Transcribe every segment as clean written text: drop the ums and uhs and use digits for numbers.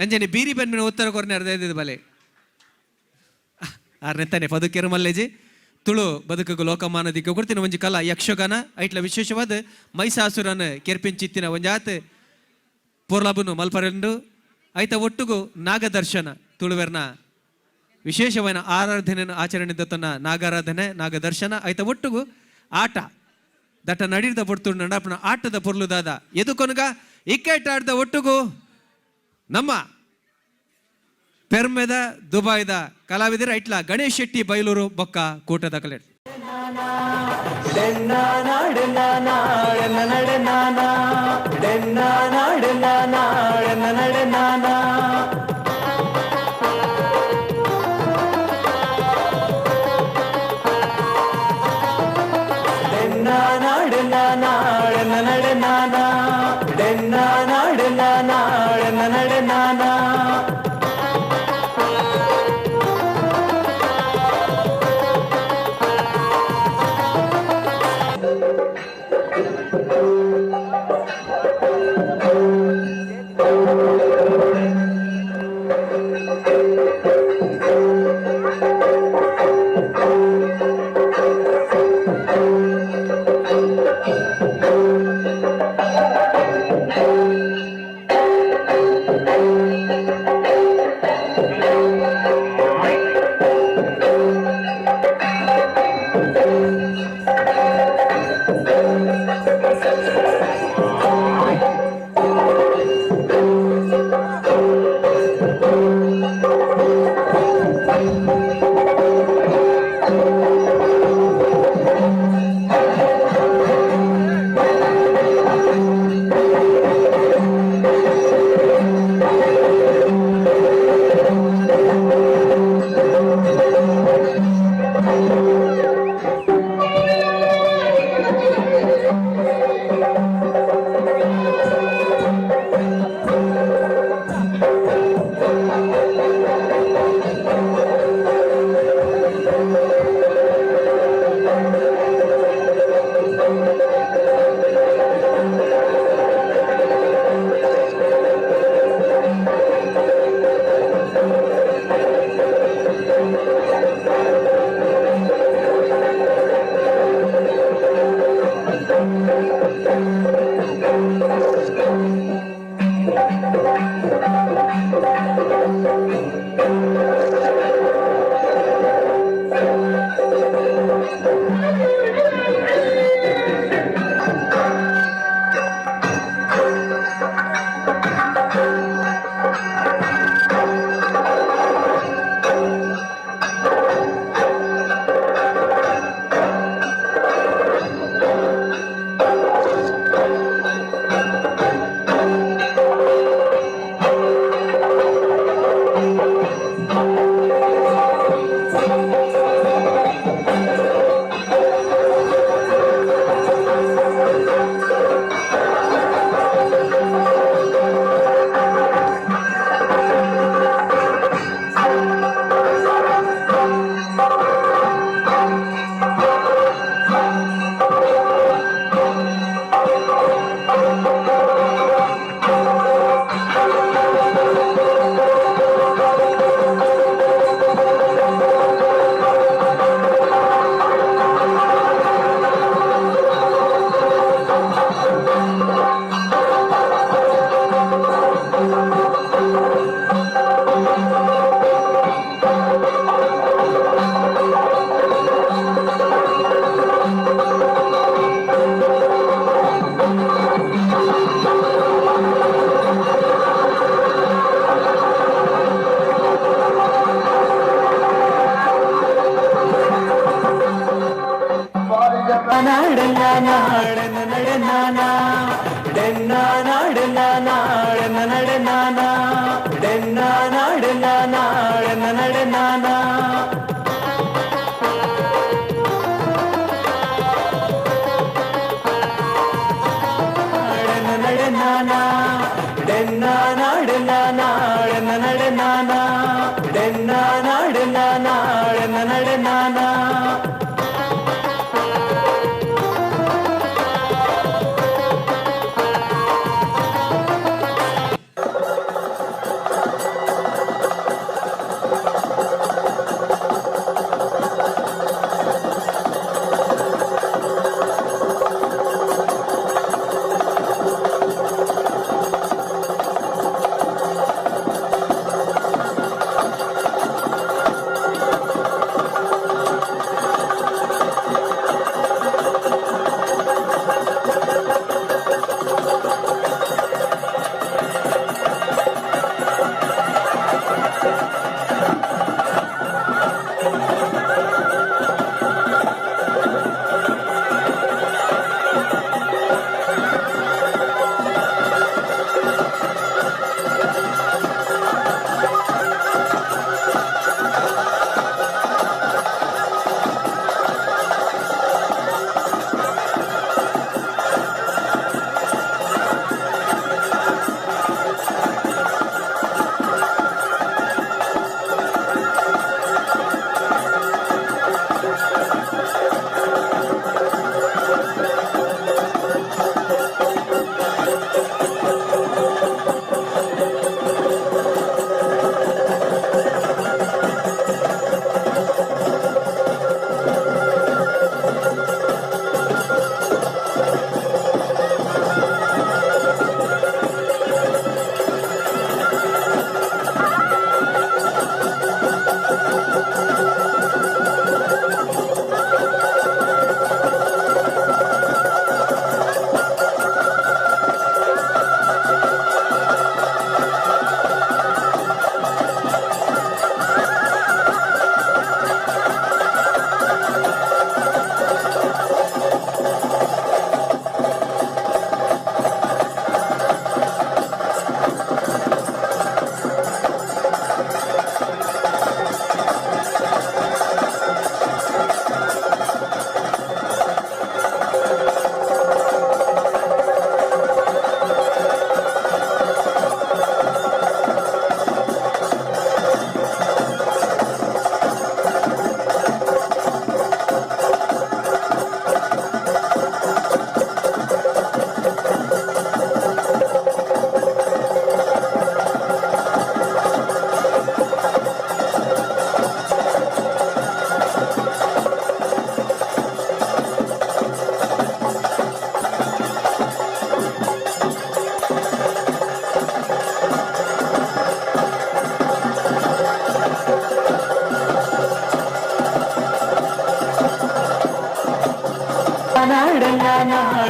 ಅಂಜನೆ ಬೀರಿ ಬನ್ಮಿನ ಉತ್ತರ ಕೊರ್ನೆ ಅರ್ಧ ಇದ್ದಿದ್ದು ಬಲೆ ಆರ್ನೆತ್ತಾನೆ ಪದುಕೆರು ಮಲ್ಲೇಜಿ ತುಳು ಬದುಕಗು ಲೋಕಮಾನದಿಕ್ಕೆ ಕೊಡ್ತೀನಿ ಒಂಜಿ ಕಲಾ ಯಕ್ಷಗಾನ ಐಟ್ಲ ವಿಶೇಷವಾದ ಮೈಸಾಸುರನ ಕೆರ್ಪಿಂಚಿತ್ತಿನ ಒಂಜಾತ್ ಪೂರ್ಲಾಬುನು ಮಲ್ಪರೆಂಡು ಐತ ಒಟ್ಟುಗು ನಾಗದರ್ಶನ ತುಳುವೆರ್ನ ವಿಶೇಷವಾದ ಆರಾಧನೆಯನ್ನು ಆಚರಣೆ ದತ್ತನ ನಾಗಾರಾಧನೆ ನಾಗದರ್ಶನ ಐತ ಒಟ್ಟುಗು ಆಟ ದಟ್ಟ ನಡೀದ ಬಡ್ತು ನಡಪನ ಆಟದ ಪೊರ್ಲುದಾದ ಎದುಕೊನಗ ಇಕ್ಕೇಟ ಆಡ್ದ ಒಟ್ಟುಗು ನಮ್ಮ ಪೆರ್ಮೆದ ದುಬೈದ ಕಲಾವಿದರ ಐಟ್ಲ ಗಣೇಶ್ ಶೆಟ್ಟಿ ಬೈಲೂರು ಬೊಕ್ಕ ಕೂಟದ ಕಲೆ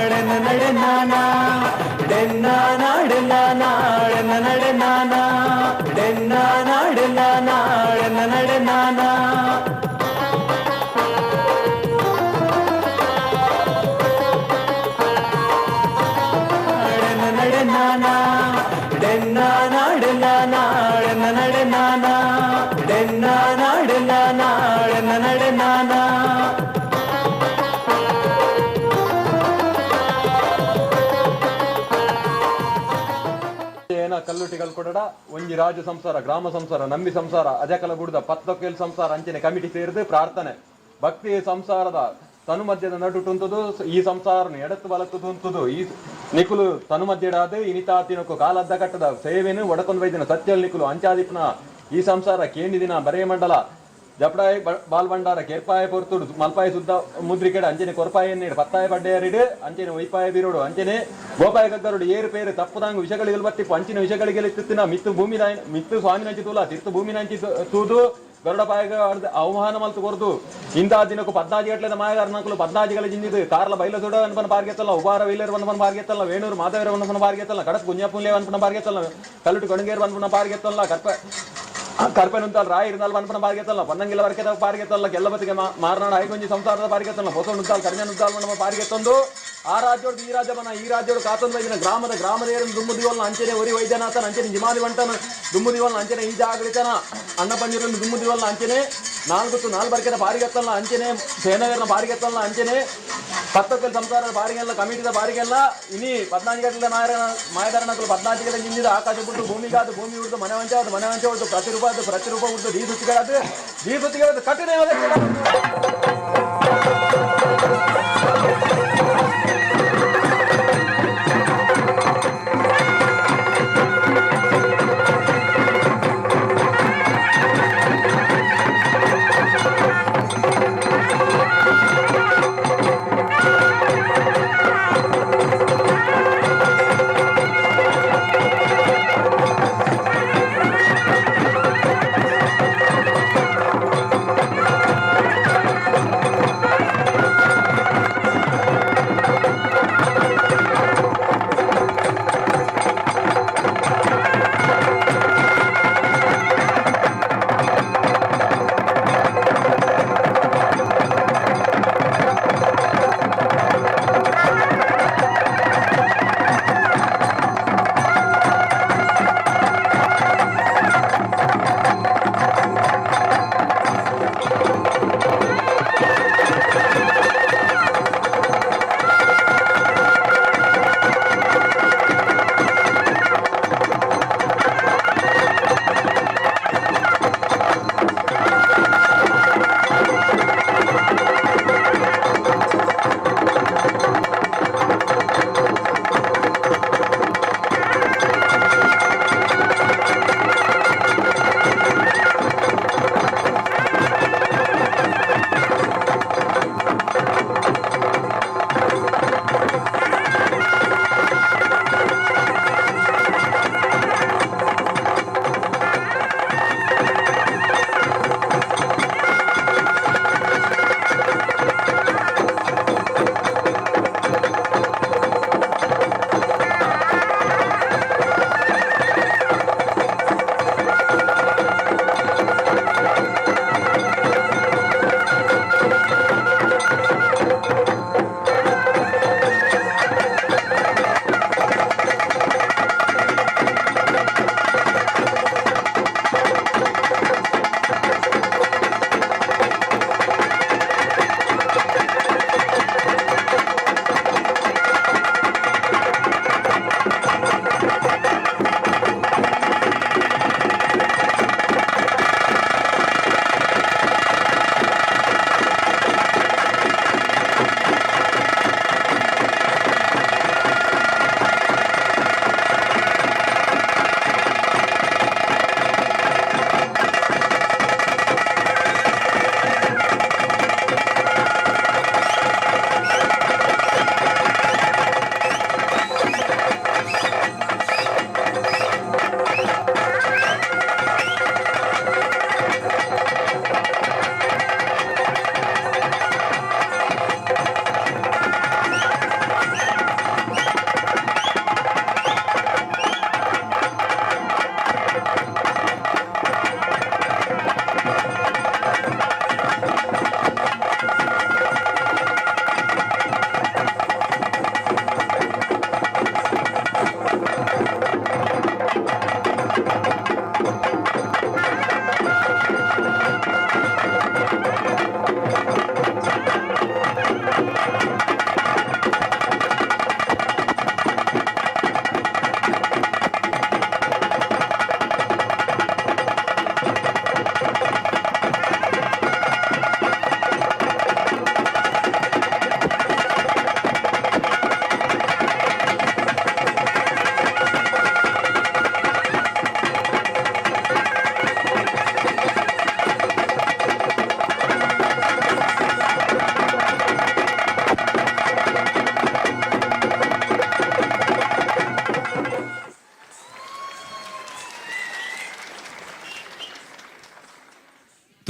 ಡೆನ್ನ ನಡೆ ನಾನಾ ಡೆನ್ನಾನ ಡೆನ್ನಾನ ಡೆನ್ನ ನಡೆ ನಾನಾ ಡೆನ್ನಾನ ಡೆನ್ನಾನ ಡೆನ್ನ ನಡೆ ನಾನಾ ಡೆನ್ನ ನಡೆ ನಾನಾ ಡೆನ್ನಾನ ಡೆನ್ನಾನ ಡೆನ್ನ ನಡೆ ನಾನಾ ಡೆನ್ನಾನ ಡೆನ್ನಾನ ಡೆನ್ನ ನಡೆ ನಾನಾ ಕಲ್ಲುಟಿಗಳು ಕೊಡಡ ಒಂಜಿ ರಾಜ ಸಂಸಾರ ಗ್ರಾಮ ಸಂಸಾರ ನಂಬಿ ಸಂಸಾರ ಅಜಕಲ ಬುಡದ ಪತ್ತೊಕ್ಕೇಲ್ ಸಂಸಾರ ಅಂಚನೆ ಕಮಿಟಿ ಸೇರಿದು ಪ್ರಾರ್ಥನೆ ಭಕ್ತಿ ಸಂಸಾರದ ತನು ಮಧ್ಯದ ನಡುಟುಂತದು ಈ ಸಂಸಾರನ ಎಡತ್ತು ಬಲತ್ತು ತುಂತದು ಈ ನಿಕುಲು ತನು ಮಧ್ಯಡಾದು ಇನಿತಾತಿನಕು ಕಾಲದ್ದ ಕಟ್ಟದ ಸೇವೆನು ಒಡಕೊಂಡ್ ವೈದ್ಯನ ಸತ್ಯಲ್ ನಿಕುಲು ಅಂಚಾದಿಪ್ನ ಈ ಸಂಸಾರ ಕೇಂದಿದಿನ ಬರೇ ಮಂಡಲ ಜಪಡಾಯಿ ಬಾಲ್ ಭಂಡಾರ ಕೆರ್ಪಾಯ ಪೊರ್ತುಡು ಮಲ್ಪಾಯ ಸುದ್ದ ಮುದ್ರಿಕೆಡ ಅಂಚನೆ ಕೊರ್ಪಾಯ ನೀಡು ಪತ್ತಾಯ ಪಡ್ಡೆಯರಿಡು ಅಂಚನೆ ವೈಪಾಯ ಬೀರೋಡು ಅಂಚನೆ ಗೋಪಾಯ ಗಗ್ಗರುಡು ಏರು ಪೇರು ತಪ್ಪುದಾಂಗ ವಿಷಯಗಳಿಗೆ ಬತ್ತಿಪ್ಪು ಅಂಚಿನ ವಿಷಯಗಳಿಗೆ ತಿತ್ತಿನ ಮಿತ್ತು ಭೂಮಿ ಮಿತ್ತು ಸ್ವಾಮಿ ನಂಚಿ ತೂಲ ತಿರ್ತು ಭೂಮಿ ನಂಚಿ ತೂದು ಗರುಡ ಪಾಯಗ ಅವಮಾನ ಮಲ್ತು ಕೊರ್ದು ಇಂಥ ದಿನಕ್ಕೂ 14 ಗಂಟೆದ ಮಾಯಗಾರನಕಲು 14 ಜಿಂದಿದು ಕಾರ್ಲ ಬೈಲ ಸುಡ ಅನ್ಪನ ಪಾರ್ಗೆತ್ತಲ್ಲ ಉಪಾರ ವೈಲೇರ್ ಅನ್ಪನ ಪಾರ್ಗೆತ್ತಲ್ಲ ವೇಣೂರು ಮಾಧವರ ಅನ್ಪನ ಪಾರ್ಗೆತ್ತಲ್ಲ ಕಡಕ್ ಗುಂಜಾಪುಲ್ಯ ಅನ್ಪನ ಪಾರ್ಗೆತ್ತಲ್ಲ ಕಲ್ಲುಟು ಕೊಣಗೇರು ಅನ್ಪನ ಪಾರ್ಗೆತ್ತಲ್ಲ ಕರ್ಪೆನುಂತಲ್ ರಾಯ ಇರ್ನಾಲ್ ಅನ್ಪನ ಪಾರ್ಗೆತ್ತಲ್ಲ ಪನ್ನಂಗಿಲ್ಲ ವರ್ಕೆದ ಪಾರ್ಗೆತ್ತಲ್ಲ ಗೆಲ್ಲಬತ್ತಿಗೆ ಮಾರನಾಡ ಐಗೊಂಜಿ ಸಂಸಾರದ ಪಾರ್ಗೆತ್ತಲ್ಲ ಹೊಸ ನುದ್ದಾಲ್ ಕಡಿಮೆ ನುದ್ದಾಲ್ ನಮ್ಮ ಪಾರ್ಗೆತ್ತೊಂದು ಆ ರಾಜ್ಯೋಡು ಈ ರಾಜ್ಯ ಈ ರಾಜ್ಯೋಡು ಕಾತೊಂದು ವೈದ್ಯನ ಗ್ರಾಮದೇರನ್ನು ದುಮ್ಮುದಿವಲ್ನ ಅಂಚನೆ ಒರಿ ವೈದ್ಯನಾಥನ ಅಂಚನೆ ಜಿಮಾಲಿ ವಂಟನ ದುಮ್ಮುದಿವಲ್ನ ಅಂಚನೆ ಈ ಜಾಗಳಿತನ ಅನ್ನ ಪಂಜೀರನ್ನು ದುಮ್ಮುದಿವಲ್ನ ಅಂಚನೆ 4 ಬರ್ಕೆದ ಪಾರಿಗೆತ್ತಲ್ಲ ಅಂಚನೆ ಸೇನಗರನ ಪಾರಿಗೆತ್ತಲ್ಲ ಅಂಚನೆ ಪತ್ತೊಕ್ಕಲ್ ಸಂಸಾರದ ಪಾರಿಗೆಲ್ಲ ಕಮಿಟಿದ ಪಾರಿಗೆಲ್ಲ ಇನಿ 14 ಗಂಟೆ ಮಾಯದಾರಣಗಳು 14 ಗಂಟೆ ನಿಂದಿದ ಆಕಾಶ ಬಿಟ್ಟು ಭೂಮಿಗಾದ ಭೂಮಿ ಉಳಿದು ಮನೆ ವಂಚ ಉಳಿದು ಪ್ರತಿರೂಪ ಉಳಿದು ದಿ ಸುತ್ತಿಗಳದ್ದು ಕಠಿಣ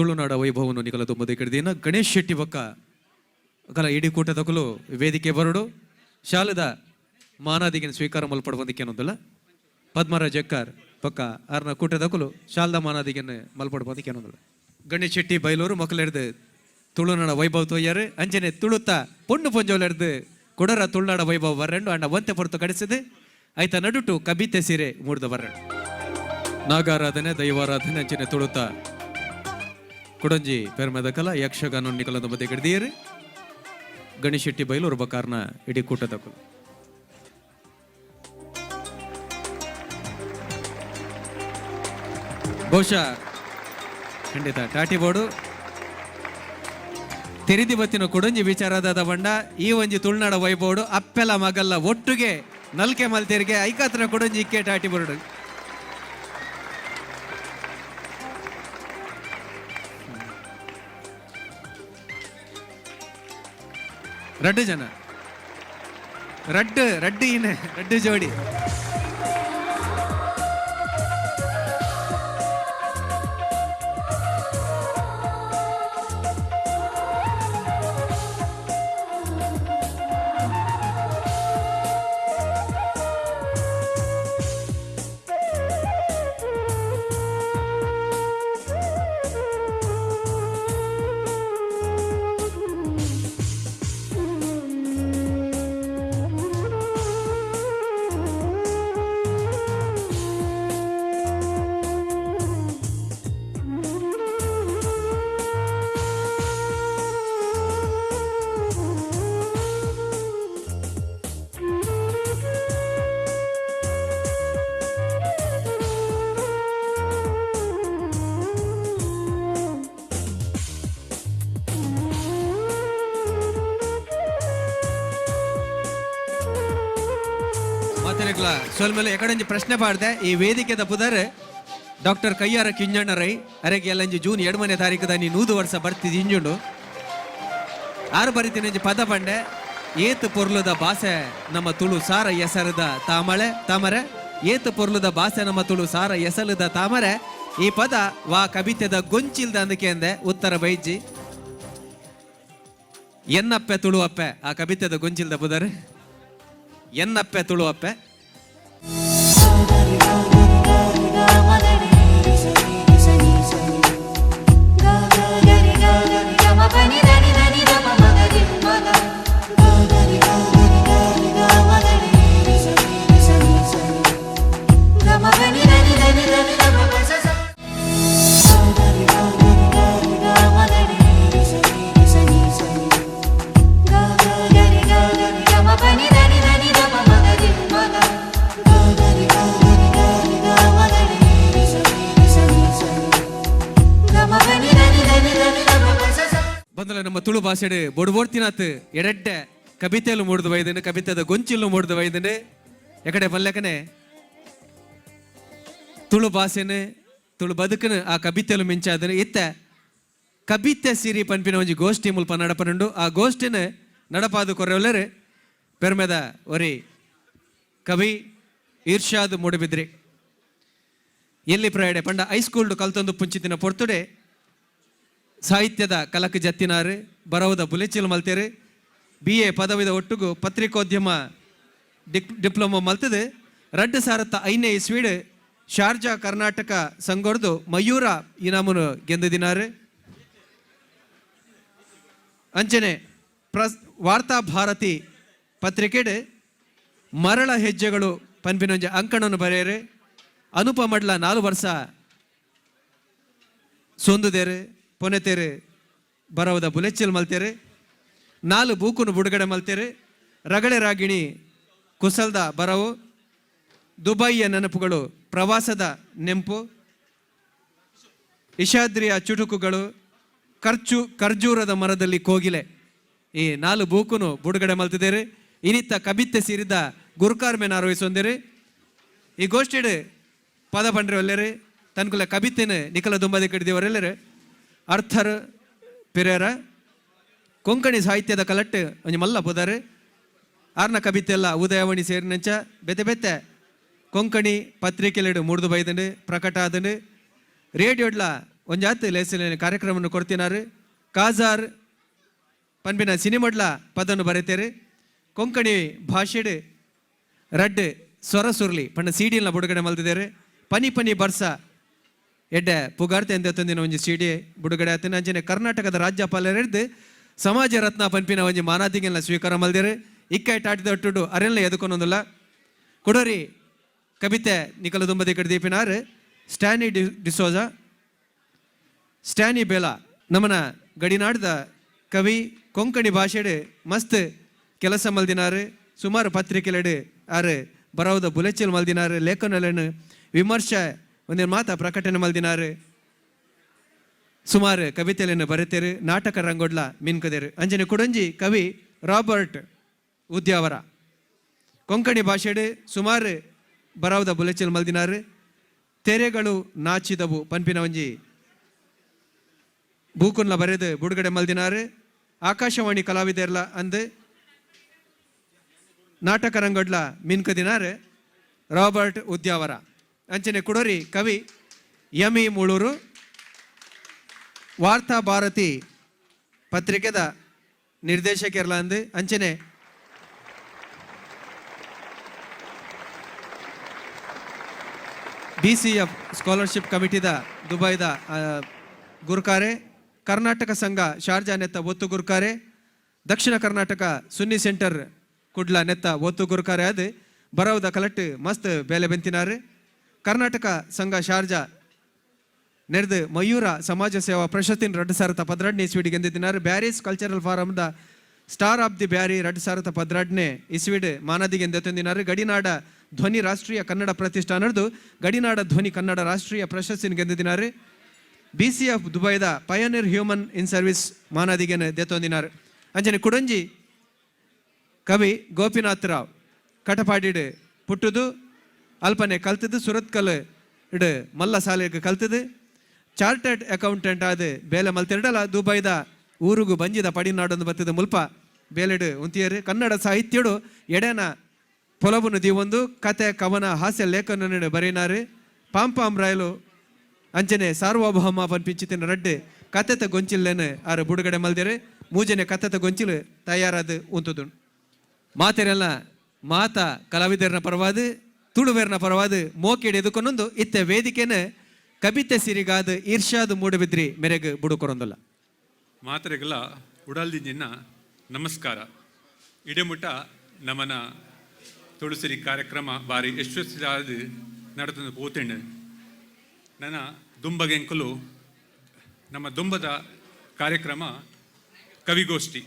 ತುಳುನಾಡ ವೈಭವನು ನಿಕಲ ತುಂಬದ ಕಡಿದಿನ ಗಣೇಶ್ ಶೆಟ್ಟಿ ಬೊಕ್ಕ ಅಕಲ ಇಡೀ ಕೂಟದಕಲು ವೇದಿಕೆ ಬರಡು ಶಾಲದ ಮಾನಾದಿಗೆ ಸ್ವೀಕಾರ ಮಲ್ಪಡ್ಬಂದಿಕ್ಕೆ ಅನ್ನೋದಿಲ್ಲ ಪದ್ಮರಾಜ್ ಎಕ್ಕಾರ್ ಪಕ್ಕ ಆರ್ನ ಕೂಟದಕಲು ಶಾಲದ ಮಾನಾದಿಗೆ ಮಲ್ಪಡ್ಬಂದಿಕ್ಕೆ ಅನ್ನೋದಿಲ್ಲ ಗಣೇಶ್ ಶೆಟ್ಟಿ ಬೈಲೂರು ಮಕ್ಕಳೆಡ್ದು ತುಳುನಾಡ ವೈಭವ ತೋಯ್ಯಾರು ಅಂಜನೆ ತುಳುತ್ತ ಪೊಣ್ಣು ಪೊಂಜೋಲೆಡ್ದು ಕೊಡರ ತುಳುನಾಡ ವೈಭವ ಬರ್ರೆಂಡು ಅಣ್ಣ ಒಂತೆ ಪೊರ್ತು ಕಡಿಸಿದೆ ಆಯ್ತ ನಡುಟು ಕಬಿತೆ ಸೀರೆ ಮೂಡ್ದ ಬರ್ರೆಂಡು ನಾಗಾರಾಧನೆ ದೈವಾರಾಧನೆ ಅಂಚನೆ ತುಳುತ್ತ ಕುಡಂಜಿ ಪೆರ್ಮೆದ ಕಲ ಯಕ್ಷಗಾನ ನಿಕಲದ ಬದಿ ಕಡಿದಿಯರು ಗಣೇಶ್ ಶೆಟ್ಟಿ ಬೈಲೂರು ಬಕಾರ್ನ ಇಡೀ ಕೂಟದಕಲು ಬಹುಶಃ ಖಂಡಿತ ಟಾಟಿ ಬೋರ್ಡು ತೆರಿದಿ ಬತ್ತಿನ ಕೊಡಂಜಿ ವಿಚಾರದ ಬಂಡ ಈ ಒಂಜಿ ತುಳುನಾಡ ವೈಭವಡು ಅಪ್ಪೆಲ ಮಗಲ್ಲ ಒಟ್ಟಿಗೆ ನಲ್ಕೆ ಮಲ್ತೆರಿಗೆ ಐಕಾತ್ರ ಕೊಡಂಜಿ ಇಕ್ಕೆ ಟಾಟಿ ಬೋರ್ಡು ರಡ್ಡು ಜನ ರಡ್ಡು ಈನೆ ರಡ್ಡು ಜೋಡಿ ಸೋಲ್ ಮೇಲೆ ಎಕಡಂಜಿ ಪ್ರಶ್ನೆ ಪಾಡ್ದೆ ಈ ವೇದಿಕೆದ ಪುದರೆ ಡಾಕ್ಟರ್ ಕಯ್ಯಾರ ಕಿಂಜಣ್ಣ ರೈ ಅರೆಗೆ ಎಲ್ಲಂಜಿ ಜೂನ್ 2ನೇ ತಾರೀಕದ ನೀ 100 ವರ್ಷ ಬರ್ತಿದ್ ಇಂಜುಂಡು ಆರು ಬರಿತೀನಿ ಪದ ಪಂಡೆ ಏತು ಪೊರ್ಲುದ ಭಾಷೆ ನಮ್ಮ ತುಳು ಸಾರ ಎಸರದ ತಾಮರೆ ಏತು ಪೊರ್ಲುದ ಭಾಷೆ ನಮ್ಮ ತುಳು ಸಾರ ಎಸಲದ ತಾಮರೆ ಈ ಪದ ವಾ ಕವಿತೆದ ಗೊಂಚಿಲ್ದ ಅಂದಕ್ಕೆ ಅಂದೆ ಉತ್ತರ ಬೈಜಿ ಎನ್ನಪ್ಪೆ ತುಳು ಅಪ್ಪೆ ಆ ಕವಿತೆದ ಗೊಂಚಿಲ್ದ ಪುದರೆ ಎನ್ನಪ್ಪೆ ತುಳು ಅಪ್ಪೆ ನಮ್ಮ ತುಳು ಭಾಷೆಡು ಬೊಡ್ಬೋಡ್ತಿನಾತ್ ಎಡೆಡ್ಡೆ ಕವಿತೆಯಲ್ಲೂ ಮೂಡ್ದು ಬೈದನು ಕವಿತೆದ ಗೊಂಚಿಲ್ಲೂ ಮೂಡ್ದು ಬೈದನು ಎಕಡೆ ಮಲ್ಲೆಕನೆ ತುಳು ಭಾಷೆನು ತುಳು ಬದುಕನು ಆ ಕವಿತೆಯಲ್ಲೂ ಮಿಂಚಾದನು ಇತ್ತ ಕವಿತೆ ಸಿರಿ ಪಂಪಿನ ಒಂಜಿ ಗೋಷ್ಠಿ ಮುಲ್ಪ ನಡಪನುಂಡು ಆ ಗೋಷ್ಠಿನ ನಡಪಾದು ಕೊರೆಯೊಲ್ಲರು ಪೆರ್ಮೆದ ಒರಿ ಕವಿ ಇರ್ಷಾದ್ ಮೂಡುಬಿದ್ರಿ ಎಲ್ಲಿ ಪ್ರಯಾಡೆ ಪಂಡ ಹೈಸ್ಕೂಲ್ಡು ಕಲ್ತೊಂದು ಪುಂಚಿತಿನ ಪೊರ್ತುಡೆ ಸಾಹಿತ್ಯದ ಕಲಕ ಜತ್ತಿನಾರು ಬರವದ ಬುಲೆಚಿಲ್ ಮಲ್ತೇರು BA ಪದವಿದ ಒಟ್ಟುಗು ಪತ್ರಿಕೋದ್ಯಮ ಡಿಪ್ಲೊಮಾ ಮಲ್ತದೆ 2005 ಇಸ್ವಿಡ್ ಶಾರ್ಜಾ ಕರ್ನಾಟಕ ಸಂಗೊರ್ದು ಮಯೂರ ಇನಾಮುನು ಗೆಂದಿನಾರು ಅಂಚನೆ ವಾರ್ತಾ ಭಾರತಿ ಪತ್ರಿಕೆಡ್ ಮರಳ ಹೆಜ್ಜೆಗಳು ಪನ್ಪಿನೊಂಜ ಅಂಕಣವನ್ನು ಬರೆಯರು ಅನುಪಮಡ್ಲ 4 ವರ್ಷ ಸೊಂದುದೇರು ಪೊನೆತೇರು ಬರವದ ಬುಲೆಚ್ಚಲ್ ಮಲ್ತೇರು 4 ಬೂಕುನು ಬಿಡುಗಡೆ ಮಲ್ತೇರು ರಗಳೆ ರಾಗಿಣಿ ಕುಸಲ್ದ ಬರವು ದುಬೈಯ ನೆನಪುಗಳು ಪ್ರವಾಸದ ನೆಂಪು ಇಶಾದ್ರಿಯ ಚುಟುಕುಗಳು ಖರ್ಜೂರದ ಮರದಲ್ಲಿ ಕೋಗಿಲೆ ಈ 4 ಬೂಕುನು ಬಿಡುಗಡೆ ಮಲ್ತಿದ್ದೇರು ಇನಿತ್ತ ಕಬಿತ್ತೆ ಸೇರಿದ ಗುರುಕಾರ್ ಮೇನ್ ಆರೋಹಿಸೊಂದಿರು ಈ ಗೋಷ್ಠಿಡ್ ಪದ ಪಂಡ್ರೆ ಒಲ್ಲೆರು ತನ್ಕುಲ ಕಬಿತೆನ ನಿಕಲ ದುಂಬದಿ ಕಡಿದವರೆಲ್ಲರು ಅರ್ಥರ್ ಪಿರೇರ ಕೊಂಕಣಿ ಸಾಹಿತ್ಯದ ಕಲಟ್ಟು ಒಂಜಿ ಮಲ್ಲ ಪುದರು ಆರ್ನ ಕವಿತೆ ಎಲ್ಲ ಉದಯವಾಣಿ ಸೇರಿನಂಚ ಬೆತೆ ಬೆತ್ತೆ ಕೊಂಕಣಿ ಪತ್ರಿಕೆಲೆಡು ಮುಡ್ದು ಬೈದಂಡು ಪ್ರಕಟ ಆದಂಡು ರೇಡಿಯೋಡ್ಲ ಒಂಜಾತ್ ಲೇಸಿನ ಕಾರ್ಯಕ್ರಮವನ್ನು ಕೊಡ್ತಿನಾರು ಕಾಜಾರ್ ಪನ್ಪಿನ ಸಿನಿಮಡ್ಲ ಪದವನ್ನು ಬರೀತೇರು ಕೊಂಕಣಿ ಭಾಷೆಡ್ ರಡ್ ಸ್ವರ ಸುರ್ಲಿ ಪಂಡ ಸಿಡಿಲ್ನ ಬಿಡುಗಡೆ ಮಲ್ತಿದ್ದೇರು ಪನಿ ಪನಿ ಬರ್ಸ ಎಡ್ಡೆ ಪುಗಾರ್ತೆ ಅಂತ ತಂದಿನ ಒಂಜಿ ಸಿಡಿ ಬಿಡುಗಡೆ ಆತನ ಅಂಚನೆ ಕರ್ನಾಟಕದ ರಾಜ್ಯಪಾಲರಿದ್ದು ಸಮಾಜ ರತ್ನ ಪನ್ಪಿನ ಒಂಜಿ ಮಾನಾದಿಗೆಲ್ಲ ಸ್ವೀಕಾರ ಮಲ್ದೇರು ಇಕ್ಕೈ ಟಾಟಿದ ಒಟ್ಟುಡು ಅರೆಲ್ಲ ಎದುಕೊಂದೊಂದಿಲ್ಲ ಕೊಡೋರಿ ಕವಿತೆ ನಿಕಲ ದುಂಬದಿ ಕಡೆ ದೀಪಿನಾರು ಸ್ಟ್ಯಾನಿ ಡಿಸೋಜಾ ಸ್ಟ್ಯಾನಿ ಬೇಲಾ ನಮ್ಮನ ಗಡಿನಾಡ್ದ ಕವಿ ಕೊಂಕಣಿ ಭಾಷೆಡ್ ಮಸ್ತ್ ಕೆಲಸ ಮಲ್ದಿನಾರು ಸುಮಾರು ಪತ್ರಿಕೆಲೆಡು ಆರು ಬರೋದ ಬುಲೆಚಿಲ್ ಮಲ್ದಿನಾರು ಲೇಖನಗಳನ್ನು ವಿಮರ್ಶೆ ಒಂದೇ ಮಾತ ಪ್ರಕಟಣೆ ಮಲ್ದಿನಾರು ಸುಮಾರು ಕವಿತೆಯನ್ನು ಬರೆತೇರು ನಾಟಕ ರಂಗೋಡ್ಲ ಮಿನ್ಕದೇರು ಅಂಜನೆ ಕುಡಂಜಿ ಕವಿ ರಾಬರ್ಟ್ ಉದ್ಯಾವರ ಕೊಂಕಣಿ ಭಾಷೆಡ್ ಸುಮಾರು ಬರೋದ ಬುಲೆಚಿಲ್ ಮಲ್ದಿನಾರು ತೆರೆಗಳು ನಾಚಿದವು ಪನ್ಪಿನ ಒಂಜಿ ಬೂಕುನ್ಲ ಬರೆದು ಬಿಡುಗಡೆ ಮಲ್ದಿನಾರು ಆಕಾಶವಾಣಿ ಕಲಾವಿದರ್ಲ ಅಂದು ನಾಟಕ ರಂಗೋಡ್ಲ ಮಿನ್ಕದಿನಾರು ರಾಬರ್ಟ್ ಉದ್ಯಾವರ ಅಂಚನೆ ಕುಡೋರಿ ಕವಿ ಯಮಿ ಮುಳೂರು ವಾರ್ತಾ ಭಾರತಿ ಪತ್ರಿಕೆದ ನಿರ್ದೇಶಕರ್ಲ ಅಂದು ಅಂಚನೆ BCF ಸ್ಕಾಲರ್ಶಿಪ್ ಕಮಿಟಿದ ದುಬೈದ ಗುರುಕಾರೆ ಕರ್ನಾಟಕ ಸಂಘ ಶಾರ್ಜಾ ನೆತ್ತ ಒತ್ತು ಗುರುಕಾರೆ ದಕ್ಷಿಣ ಕರ್ನಾಟಕ ಸುನ್ನಿ ಸೆಂಟರ್ ಕುಡ್ಲ ನೆತ್ತ ಒತ್ತು ಗುರುಕಾರೆ ಅದು ಬರೋದ ಕಲೆಕ್ಟ್ ಮಸ್ತ್ ಬೇಲೆ ಬೆಂತಿನಾರು ಕರ್ನಾಟಕ ಸಂಘ ಶಾರ್ಜಾ ನೆರೆದು ಮಯೂರ ಸಮಾಜ ಸೇವಾ ಪ್ರಶಸ್ತಿನ 2012 ಇಸ್ವಿಡಿಗೆ ಗೆದ್ದಿದ್ದಾರೆ ಬ್ಯಾರೀಸ್ ಕಲ್ಚರಲ್ ಫಾರಮ್ದ ಸ್ಟಾರ್ ಆಫ್ ದಿ ಬ್ಯಾರಿ 2012 ಇಸ್ವಿಡ್ ಮಾನದಿಗೆ ಗೆದ್ದಿದ್ದಾರೆ ಗಡಿನಾಡ ಧ್ವನಿ ರಾಷ್ಟ್ರೀಯ ಕನ್ನಡ ಪ್ರತಿಷ್ಠಾನದ್ದು ಗಡಿನಾಡ ಧ್ವನಿ ಕನ್ನಡ ರಾಷ್ಟ್ರೀಯ ಪ್ರಶಸ್ತಿನ ಗೆದ್ದಿದ್ದಾರೆ BCF ದುಬೈದ ಪಯನೀರ್ ಹ್ಯೂಮನ್ ಇನ್ ಸರ್ವಿಸ್ ಮಾನದಿಗೆ ದೆತ್ತೊಂದಿನಾರು ಅಂಜನೆ ಕುಡಂಜಿ ಕವಿ ಗೋಪಿನಾಥ್ ರಾವ್ ಕಟಪಾಡಿಡ್ ಪುಟ್ಟದು ಅಲ್ಪನೆ ಕಲ್ತದ್ದು ಸುರತ್ಕಲ್ ಇಡ್ ಮಲ್ಲ ಸಾಲೆಗೆ ಕಲ್ತದ್ದು ಚಾರ್ಟರ್ಡ್ ಅಕೌಂಟೆಂಟ್ ಆದ ಬೇಲೆ ಮಲ್ತಿರಡಲ್ಲ ದುಬೈದ ಊರುಗು ಬಂಜಿದ ಪಡಿನಾಡೊಂದು ಬತ್ತದ ಮುಲ್ಪ ಬೇಲೆಡು ಉಂತಿಯರು ಕನ್ನಡ ಸಾಹಿತ್ಯಡು ಎಡೆನ ಪೊಲಬುನು ದೀವೊಂದು ಕತೆ ಕವನ ಹಾಸ್ಯ ಲೇಖನ ಬರೀನಾರು ಪಾಂಪಾಂ ರಾಯಲು ಅಂಚನೆ ಸಾರ್ವಭೌಮ ಪನ್ಪಿಂಚಿತಿನ ರಡ್ಡು ಕತೆತ ಗೊಂಚಿಲ್ಲೇನು ಆರು ಬುಡುಗಡೆ ಮಲ್ದೇರು ಮೂಜನೆ ಕತೆತ ಗೊಂಚಿಲು ತಯಾರಾದ ಉಂತುದು ಮಾತೆರೆಲ್ಲ ಮಾತ ಕಲಾವಿದರನ ಪರವಾದ ತುಳುವೇರ್ನ ಪರವಾದ ಮೋಕೆಡ್ ಎದುಕೊಂಡೊಂದು ಇತ್ತೆ ವೇದಿಕೆನ ಕವಿತೆ ಸಿರಿಗಾದ ಇರ್ಷಾದ್ ಮೂಡಬಿದ್ರಿ ಮೆರೆಗೆ ಬುಡುಕೊರೊಂದಲ್ಲ ಮಾತರೆಗಳ ಉಡಲ್ದಿಂಜಿನ ನಮಸ್ಕಾರ ಇಡೆಮುಟ ನಮನ ತುಳುಸಿರಿ ಕಾರ್ಯಕ್ರಮ ಬಾರಿ ಯಶಸ್ವಿಯಾದ ನಡೆದು ಪೋತೆಂಡು ನನ್ನ ದುಂಬಗೆಂಕಲು ನಮ್ಮ ದುಂಬದ ಕಾರ್ಯಕ್ರಮ ಕವಿಗೋಷ್ಠಿ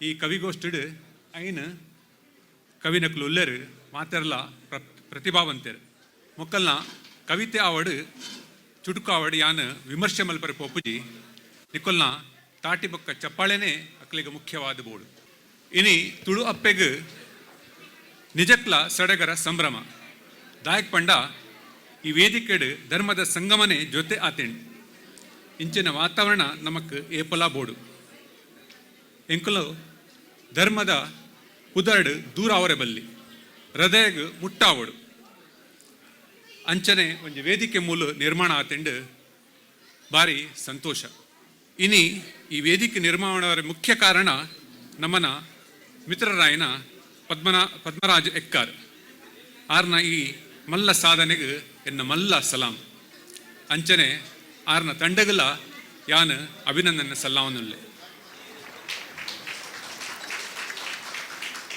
ಈ ಕವಿಗೋಷ್ಠಿಡ್ ಐನ್ ಕವಿನಕ್ಲು ಉಲ್ಲೇರು ಮಾತೆರ್ಲ ಪ್ರತಿಭಾವಂತರು ಮೊಕ್ಕಲ್ನ ಕವಿತೆ ಆವಡು ಚುಟುಕು ಆವಡು ಯಾನು ವಿಮರ್ಶೆ ಮಲ್ಪರೆ ಪೋಪುಜಿ ನಿಕೊಲ್ನ ತಾಟಿ ಬೊಕ್ಕ ಚಪ್ಪಾಳೆನೇ ಅಕ್ಲಿಗೆ ಮುಖ್ಯವಾದ ಬೋಡು ಇನಿ ತುಳು ಅಪ್ಪೆಗ್ ನಿಜಕ್ಲ ಸಡಗರ ಸಂಭ್ರಮ ದಾಯಕ್ ಪಂಡ ಈ ವೇದಿಕೆಡ್ ಧರ್ಮದ ಸಂಗಮನೆ ಜೊತೆ ಆತೆಂಡು ಇಂಚಿನ ವಾತಾವರಣ ನಮಕ್ ಏಪಲ ಬೋಡು ಎಂಕಲು ಧರ್ಮದ ಉದರ್ಡ್ ದೂರ ಅವರೆ ಬಲ್ಲಿ ಹೃದಯಗ್ ಮುಟ್ಟಾವಡು ಅಂಚನೆ ಒಂದು ವೇದಿಕೆ ಮೂಲ ನಿರ್ಮಾಣ ಆತೆಂಡು ಭಾರಿ ಸಂತೋಷ ಇನಿ ಈ ವೇದಿಕೆ ನಿರ್ಮಾಣದ ಮುಖ್ಯ ಕಾರಣ ನಮ್ಮನ ಮಿತ್ರರಾಯನ ಪದ್ಮರಾಜ್ ಎಕ್ಕಾರ್ ಆರ್ನ ಈ ಮಲ್ಲ ಸಾಧನೆಗೆ ಎನ್ನ ಮಲ್ಲ ಸಲಾಂ ಅಂಚನೆ ಆರ್ನ ತಂಡಗಲ ಯಾನ್ ಅಭಿನಂದನೆ ಸಲ್ಲಾವನುಲ್ಲೆ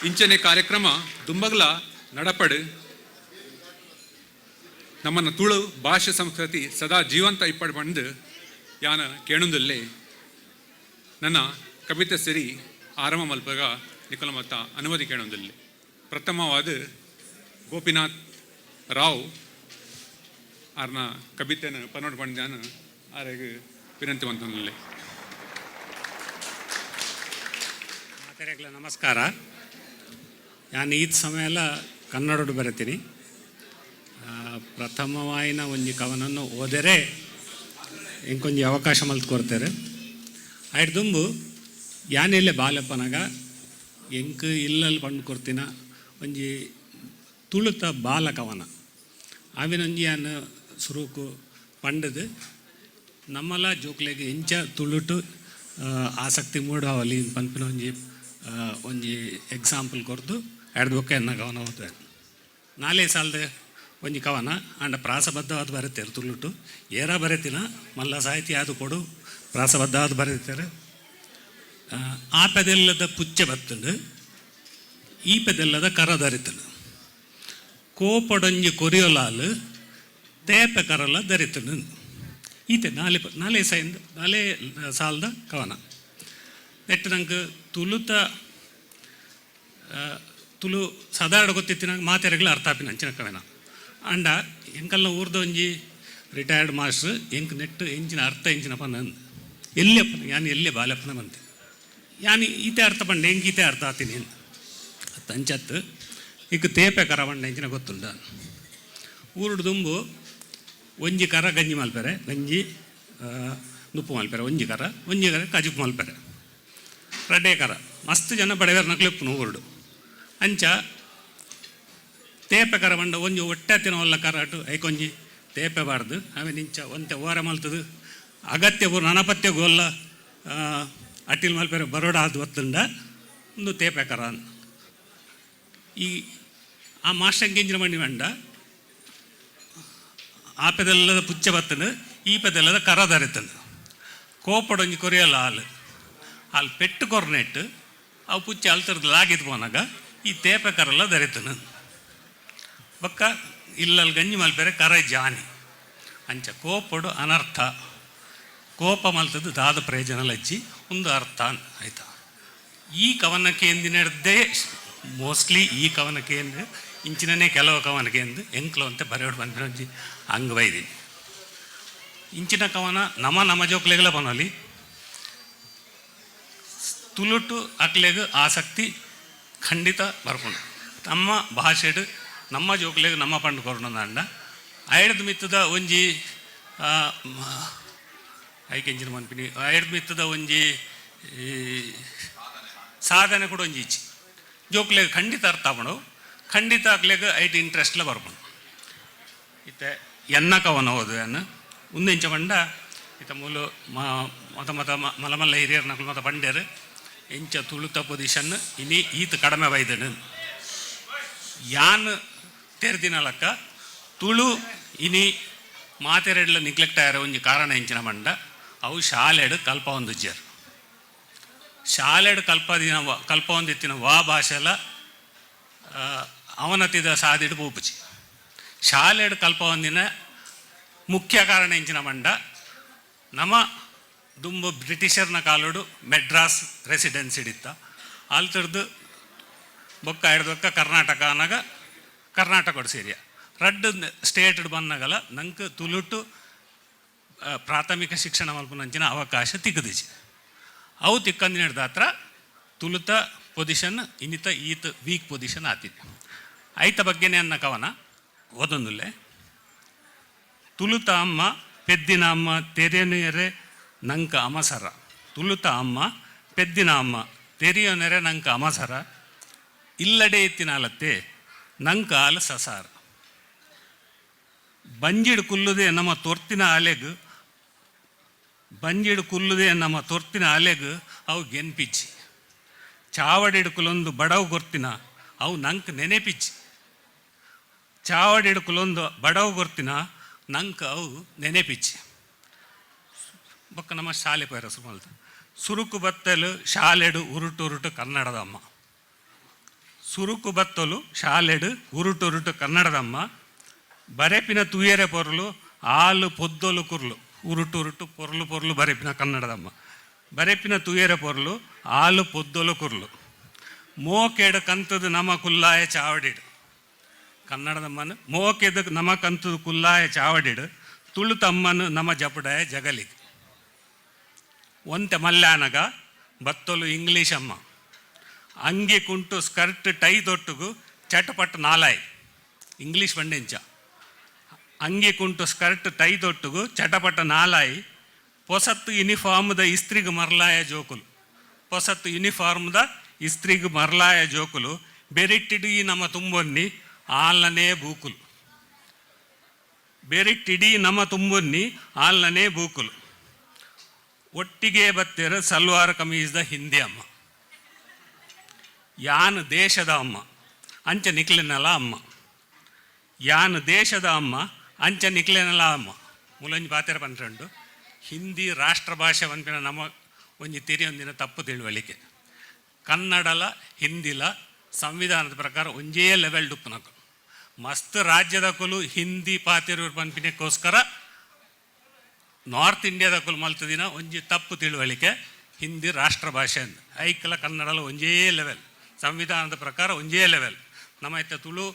ಇಂಚನೆ ಕಾರ್ಯಕ್ರಮ ದುಂಬಗಲ ನಡಪಡು ನಮ್ಮನ್ನ ತುಳು ಭಾಷೆ ಸಂಸ್ಕೃತಿ ಸದಾ ಜೀವಂತ ಇಪ್ಪಡು ಬಂದು ಯಾನ ಕೇಳುವುದಲ್ಲೇ ನನ್ನ ಕವಿತೆ ಸಿರಿ ಆರಂಭ ಮಲ್ಪಗ ನಿಖಲ ಮತ್ತ ಅನುಮತಿ ಕೇಳುವುದಿಲ್ಲ ಪ್ರಥಮವಾದ ಗೋಪಿನಾಥ್ ರಾವ್ ಆರ್ನ ಕವಿತೆನ ಪನೋಡ್ ಬಂದು ನಾನು ಆರೆಗೆ ವಿನಂತಿ ಬಂತಂದಲ್ಲೇ ಮಾತೆರೆಗ್ಲ ನಮಸ್ಕಾರ ನಾನು ಈದ್ ಸಮಯ ಎಲ್ಲ ಕನ್ನಡಡು ಬರೆತೀನಿ ಪ್ರಥಮವಾಯಿನ ಒಂಜಿ ಕವನನ್ನು ಓದರೆ ಎಂಕೊಂಜಿ ಅವಕಾಶ ಮಲ್ತು ಕೊಡ್ತಾರೆ ಆಯ್ತು ದುಂಬು ಯಾನೆಲ್ಲೇ ಬಾಲೆಪ್ಪನಾಗ ಎಂಕ್ ಇಲ್ಲಲ್ಲಿ ಪಂಡು ಕೊಡ್ತೀನ ಒಂಜಿ ತುಳುತ ಬಾಲ ಕವನ ಆವಿನೊಂಜಿ ಯಾನು ಸುರುಕು ಪಂಡದು ನಮ್ಮಲ ಜೋಕ್ಲೆಗ್ ಎಂಚ ತುಳುಟು ಆಸಕ್ತಿ ಮೂಡಾವಲಿ ಪನ್ಪಿನ ಒಂಜಿ ಎಕ್ಸಾಂಪಲ್ ಕೊರ್ದು ಎಡ್ದು ಬೊಕ್ಕ ಎನ್ನ ಕವನ ಓದ್ವೆ. 4 ಸಾಲದ ಒಂಜಿ ಕವನ ಅಂಡ ಪ್ರಾಸಬದ್ಧವಾದ ಬರೀತಾರೆ ತುಳುಟು ಏರ ಬರೀತಿನ ಮಲ್ಲ ಸಾಹಿತ್ಯ ಅದು ಕೊಡು ಪ್ರಾಸಬದ್ಧವಾದ ಬರೀತಾರೆ. ಆಪೆದೆಲ್ಲದ ಪುಚ್ಚೆ ಬತ್ತಂಡು ಈಪೆದೆಲ್ಲದ ಕರ ಧರಿತನು ಕೋಪಡೊಂಜಿ ಕೊರಿಯೊಲಾಲು ತೇಪೆ ಕರಲ ಧರಿತನು. ಈತೆ 4 ಸಾಲದ ಕವನ. ನೆಟ್ಟು ನಂಗೆ ತುಳು ಸಾಧಾರಣ ಗೊತ್ತಿತ್ತಿನ ಮಾತೆರೆಗಳು ಅರ್ಥ ಆಪಿನ ಅಂಚಿನ ಕವನ ಅಂಡ ಎಂಕಲ್ನ ಊರ್ದ ಒಂಜಿ ರಿಟೈರ್ಡ್ ಮಾಸ್ಟ್ರು ಎಂಕ್ ನೆಟ್ಟು ಎಂಚಿನ ಅರ್ಥ ಎಂಚಿನ ಪನ್ನ ಎಲ್ಲಿಯಪ್ಪನ ಯಾನು ಎಲ್ಲೇ ಬಾಲ್ಯಪ್ಪನ ಬಂತೆ ಯಾನು ಈತೆ ಅರ್ಥ ಪಂಡೆ ಹೆಂಗೆ ಈತೆ ಅರ್ಥ ಆತೀನಿ ತಂಚತ್ತು ಈಗ ತೇಪೆ ಕರ ಪಂಡ ಎಂಚಿನ ಗೊತ್ತುಂಡ. ಊರುಡು ದುಂಬು ಒಂಜಿ ಕರ ಗಂಜಿ ಮಲ್ಪೆರೆ ಗಂಜಿ ನುಪ್ಪು ಮಲ್ಪೆರೆ ಒಂಜಿ ಕರ ಕಜುಪ್ಪು ಮಲ್ಪೆರೆ ರಡ್ಡೆ ಕರ ಮಸ್ತ್ ಜನ ಬಡವೇರ್ ನಕ್ಲೆಪ್ಪುನು ಊರುಡು ಅಂಚ ತೇಪೆ ಕರ ಬಂಡ ಒಂಜಿ ಒಟ್ಟೆತ್ತಿನ ಒಲ್ಲ ಕರಾಟು ಐಕೊಂಜಿ ತೇಪೆ ಬಾರ್ದು ಆಮೇಲೆ ಇಂಚ ಒಂತೆ ಓರ ಮಲ್ತದು ಅಗತ್ಯ ನನಪತ್ಯ ಗೋಲ್ಲ ಅಟ್ಟಿಲ್ ಮಲ್ಪೆರೆ ಬರೋಡ ಅದು ಒತ್ತುಂಡ ಒಂದು ತೇಪೆ ಕರ ಈ ಆ ಮಾಸ್ಟರ್ ಗೆಂಜಿನ ಮಣ್ಣಿ ಬಂಡ ಆಪೆದೆಲ್ಲದ ಪುಚ್ಚ ಬತ್ತನು ಈಪೆದೆಲ್ಲದ ಕರ ಧರಿತನು ಕೋಪಡೊಂಜಿ ಕೊರಿಯಲ್ಲ ಹಾಲು ಪೆಟ್ಟು ಕೊರ್ನೆಟ್ಟು ಅವು ಪುಚ್ಚ ಅಲ್ತರದ್ದು ಲಾಗಿದ್ದು ಪೋನಾಗ ಈ ತೇಪೆ ಕರೆಲ್ಲ ಧರಿತನು ಬೊಕ್ಕ ಇಲ್ಲಲ್ಲಿ ಗಂಜಿ ಮಲ್ಪೆರೆ ಕರ ಜಾನಿ ಅಂಚ ಕೋಪಡು ಅನರ್ಥ ಕೋಪ ಮಲ್ತದ್ದು ದಾದ ಪ್ರಯೋಜನ ಲಜ್ಜಿ ಒಂದು ಅರ್ಥ ಆಯ್ತಾ. ಈ ಕವನಕ್ಕೆ ಎಂದಿನಡ್ದೇ ಮೋಸ್ಟ್ಲಿ ಈ ಕವನಕ್ಕೆ ಎಂದು ಇಂಚಿನೇ ಕೆಲವು ಕವನಕ್ಕೆ ಎಂದು ಎಂಕ್ಲು ಅಂತ ಬರೆಯೋಡು ಬಂದಿರೋಜಿ ಹಂಗೆ ಬೈದೀನಿ. ಇಂಚಿನ ಕವನ ನಮ್ಮ ಜೋಕ್ಲೆಗಳ ಬನಲಿ ತುಳುಟು ಅಕ್ಲೆಗ್ ಆಸಕ್ತಿ ಖಂಡಿತ ಬರ್ಕೊಂಡು ನಮ್ಮ ಭಾಷೆಡು ನಮ್ಮ ಜೋಕ್ಲೆಗ್ ನಮ್ಮ ಪಂಡು ಕೊರೋಣ ಅಂಡ ಐಡ್ದು ಮಿತ್ತದ ಒಂಜಿ ಐಕೆಂಜಿನ ಮನ್ಪಿನಿ ಐಡ್ದು ಮಿತ್ತದ ಒಂಜಿ ಸಾಧನೆ ಕೂಡ ಒಂಜಿ ಇಚ್ಚಿ ಜೋಕ್ಲೆಗ್ ಖಂಡಿತ ಅರ್ಥ ಮಾಡೋವು ಖಂಡಿತ ಆಗ್ಲೆಗ್ ಐಟ್ ಇಂಟ್ರೆಸ್ಟ್ಲ ಬರ್ಕೊಂಡು ಇತ್ತೆ ಎನ್ನ ಕವನ ಓದು ಅನ್ನು ಉಂದೆಂಚ ಪಂಡ ಇತ್ತ ಮೂಲು ಮತ ಮಲಮಲ್ಲ ಹಿರಿಯರ್ ನಕಲು ಮತ ಪಂಡ್ಯರು ಎಂಚ ತುಳುತ ಪೊಸಿಷನ್ ಇನಿ ಈತ ಕಡಿಮೆ ಬೈದನು ಯಾನ್ ತೆರೆದಿನಲಕ್ಕ ತುಳು ಇನಿ ಮಾತೆರೆಡ್ಲ ನಿಗ್ಲೆಕ್ಟ್ ಆಯ್ರ ಒಂಜಿ ಕಾರಣ ಎಂಚಿನ ಮಂಡ ಅವು ಶಾಲೆಡು ಕಲ್ಪ ಹೊಂದಿಜ್ಜರು ಶಾಲೆಡು ಕಲ್ಪ ಹೊಂದಿತ್ತಿನ ವಾ ಭಾಷೆಲ ಅವನತಿದ ಸಾದಿಡು ಪೂಪುಚಿ ಶಾಲೆಡು ಕಲ್ಪ ಹೊಂದಿನ ಮುಖ್ಯ ಕಾರಣ ಎಂಚಿನ ಮಂಡ ನಮ್ಮ ದುಂಬು ಬ್ರಿಟಿಷರ್ನ ಕಾಲೋಡು ಮೆಡ್ರಾಸ್ ರೆಸಿಡೆನ್ಸಿ ಇಡಿತ್ತ ಅಲ್ತರ್ದು ಬೊಕ್ಕ ಹಿಡ್ದೊಕ್ಕ ಕರ್ನಾಟಕ ಅನ್ನಾಗ ಕರ್ನಾಟಕ ಸೇರಿಯ ರಡ್ಡು ಸ್ಟೇಟ್ ಬಂದಾಗಲ ನಂಗೆ ತುಳುಟು ಪ್ರಾಥಮಿಕ ಶಿಕ್ಷಣ ಮಲ್ಪನಂಚಿನ ಅವಕಾಶ ತಿಕ್ಕದಿಜಿ ಅವು ತಿಕ್ಕಂದಿನ ಹಿಡ್ದ ಹತ್ರ ತುಳುತ ಪೊಸಿಷನ್ ಇನ್ನಿತ ಈತ ವೀಕ್ ಪೊಸಿಷನ್ ಆತಿದೆ ಐತ ಬಗ್ಗೆನೇ ಅನ್ನ ಕವನ ಓದೊಂದುಲ್ಲೆ. ತುಳುತ ಅಮ್ಮ ಪೆದ್ದಿನ ಅಮ್ಮ ತೆರೆಯನೆರೆ ನಂಕ ಅಮಸರ ತುಳುತ ಅಮ್ಮ ಪೆದ್ದಿನ ಅಮ್ಮ ತೆರೆಯನೆರೆ ನಂಕ ಅಮಸರ ಇಲ್ಲಡೆ ಎತ್ತಿನಾಲತ್ತೆ ನಂಕ ಆಲ ಸಸಾರ ಬಂಜಿಡು ಕುಲ್ಲುದೆ ನಮ್ಮ ತೊರ್ತಿನ ಅಲೆಗ್ ಅವು ಗೆನ್ಪಿಚ್ಚಿ ಚಾವಡಿಡುಕುಲೊಂದು ಬಡವು ಗೊರ್ತಿನ ಅವು ನಂಗೆ ನೆನೆಪಿಚ್ಚಿ ಚಾವಡಿಡುಕುಲೊಂದು ಬಡವು ಗೊರ್ತಿನ ನಂಗೆ ಅವು ನೆನೆಪಿಚ್ಚಿ ಬೊಕ್ಕ ನಮ್ಮ ಶಾಲೆ ಪೈರ ಸುಮಲ್ತ ಸುರುಕು ಬತ್ತಲು ಶಾಲೆಡು ಉರುಟುರುಟು ಕನ್ನಡದಮ್ಮ ಸುರುಕು ಬತ್ತಲು ಶಾಲೆಡು ಉರುಟುರುಟು ಕನ್ನಡದಮ್ಮ ಬರೆಪಿನ ತುಯರೆ ಪೊರ್ಲು ಆಲು ಪೊದ್ದೊಲು ಕುರ್ಲು ಉರುಟುರುಟು ಪೊರ್ಲು ಬರೆಪಿನ ಕನ್ನಡದಮ್ಮ ಬರೆಪಿನ ತುಯರೆ ಪೊರ್ಲು ಆಲು ಪೊದ್ದೊಲು ಕುರ್ಲು ಮೋಕೆಡು ಕಂತದು ನಮ ಕುಲ್ಲಾಯ ಚಾವಡಿಡು ಕನ್ನಡದಮ್ಮನು ಮೋಕೆದು ನಮ ಕಂತದು ಕುಲ್ಲಾಯ ಚಾವಡಿಡು ತುಳುತಮ್ಮನು ನಮ ಜಪುಡಾಯ ಜಗಲಿಗೆ ಒಂತೆ ಮಲ್ಯಾನಗ ಬತ್ತೊಲು ಇಂಗ್ಲೀಷ್ ಅಮ್ಮ ಅಂಗಿ ಕುಂಟು ಸ್ಕರ್ಟ್ ಟೈ ತೊಟ್ಟುಗು ಚಟಪಟ್ ನಾಲಾಯ್ ಇಂಗ್ಲೀಷ್ ಬಂಡೆಂಚ ಅಂಗಿ ಕುಂಟು ಸ್ಕರ್ಟ್ ಟೈ ತೊಟ್ಟುಗು ಚಟಪಟ ನಾಲಾಯಿ ಪೊಸತ್ತು ಯೂನಿಫಾರ್ಮ್ದ ಇಸ್ತ್ರಿಗು ಮರ್ಲಾಯ ಜೋಕುಲು ಪೊಸತ್ತು ಯೂನಿಫಾರ್ಮ್ದ ಇಸ್ತ್ರಿಗು ಮರ್ಲಾಯ ಜೋಕುಲು ಬೆರಿಟ್ಟಿಡು ಈ ನಮ್ಮ ತುಂಬೊನ್ನಿ ಆಲನೇ ಬೂಕುಲು ಬೆರಿಟ್ಟಿಡೀ ನಮ್ಮ ತುಂಬುನ್ನಿ ಆಲ್ನನೇ ಬೂಕುಲು ಒಟ್ಟಿಗೆ ಬತ್ತೆರ ಸಲ್ವಾರ್ ಕಮೀಸ್ದ ಹಿಂದಿ ಅಮ್ಮ ಯಾನ್ ದೇಶದ ಅಮ್ಮ ಅಂಚ ನಿಕ್ಲೆನಲ ಅಮ್ಮ ಯಾನ್ ದೇಶದ ಅಮ್ಮ ಅಂಚ ನಿಕ್ಲೆನಲ ಅಮ್ಮ ಮೂಲಂಜಿ ಪಾತೆರ ಪಂಡ್ರಂಡು ಹಿಂದಿ ರಾಷ್ಟ್ರ ಭಾಷೆ ಪನ್ಪಿನ ನಮ್ಮ ಒಂಜಿ ಒಂದಿನ ತಪ್ಪು ತಿಳುವಳಿಕೆ ಕನ್ನಡಲ ಹಿಂದಿಲ ಸಂವಿಧಾನದ ಪ್ರಕಾರ ಒಂಜೇ ಲೆವೆಲ್ ಡುಪ್ಪುನಕು ಮಸ್ತ್ ರಾಜ್ಯದಕುಲು ಹಿಂದಿ ಪಾತೆರೂರು ಪನ್ಪಿನಕ್ಕೋಸ್ಕರ ನಾರ್ತ್ ಇಂಡಿಯಾದಕುಲು ಮಲ್ತದಿನ ಒಂಜಿ ತಪ್ಪು ತಿಳುವಳಿಕೆ ಹಿಂದಿ ರಾಷ್ಟ್ರ ಭಾಷೆ ಅಂದ್ ಐಕಲ ಕನ್ನಡಲ ಒಂಜೇ ಲೆವೆಲ್ ಸಂವಿಧಾನದ ಪ್ರಕಾರ ಒಂಜೇ ಲೆವೆಲ್ ನಮ್ಮ ಇತ್ತ ತುಳು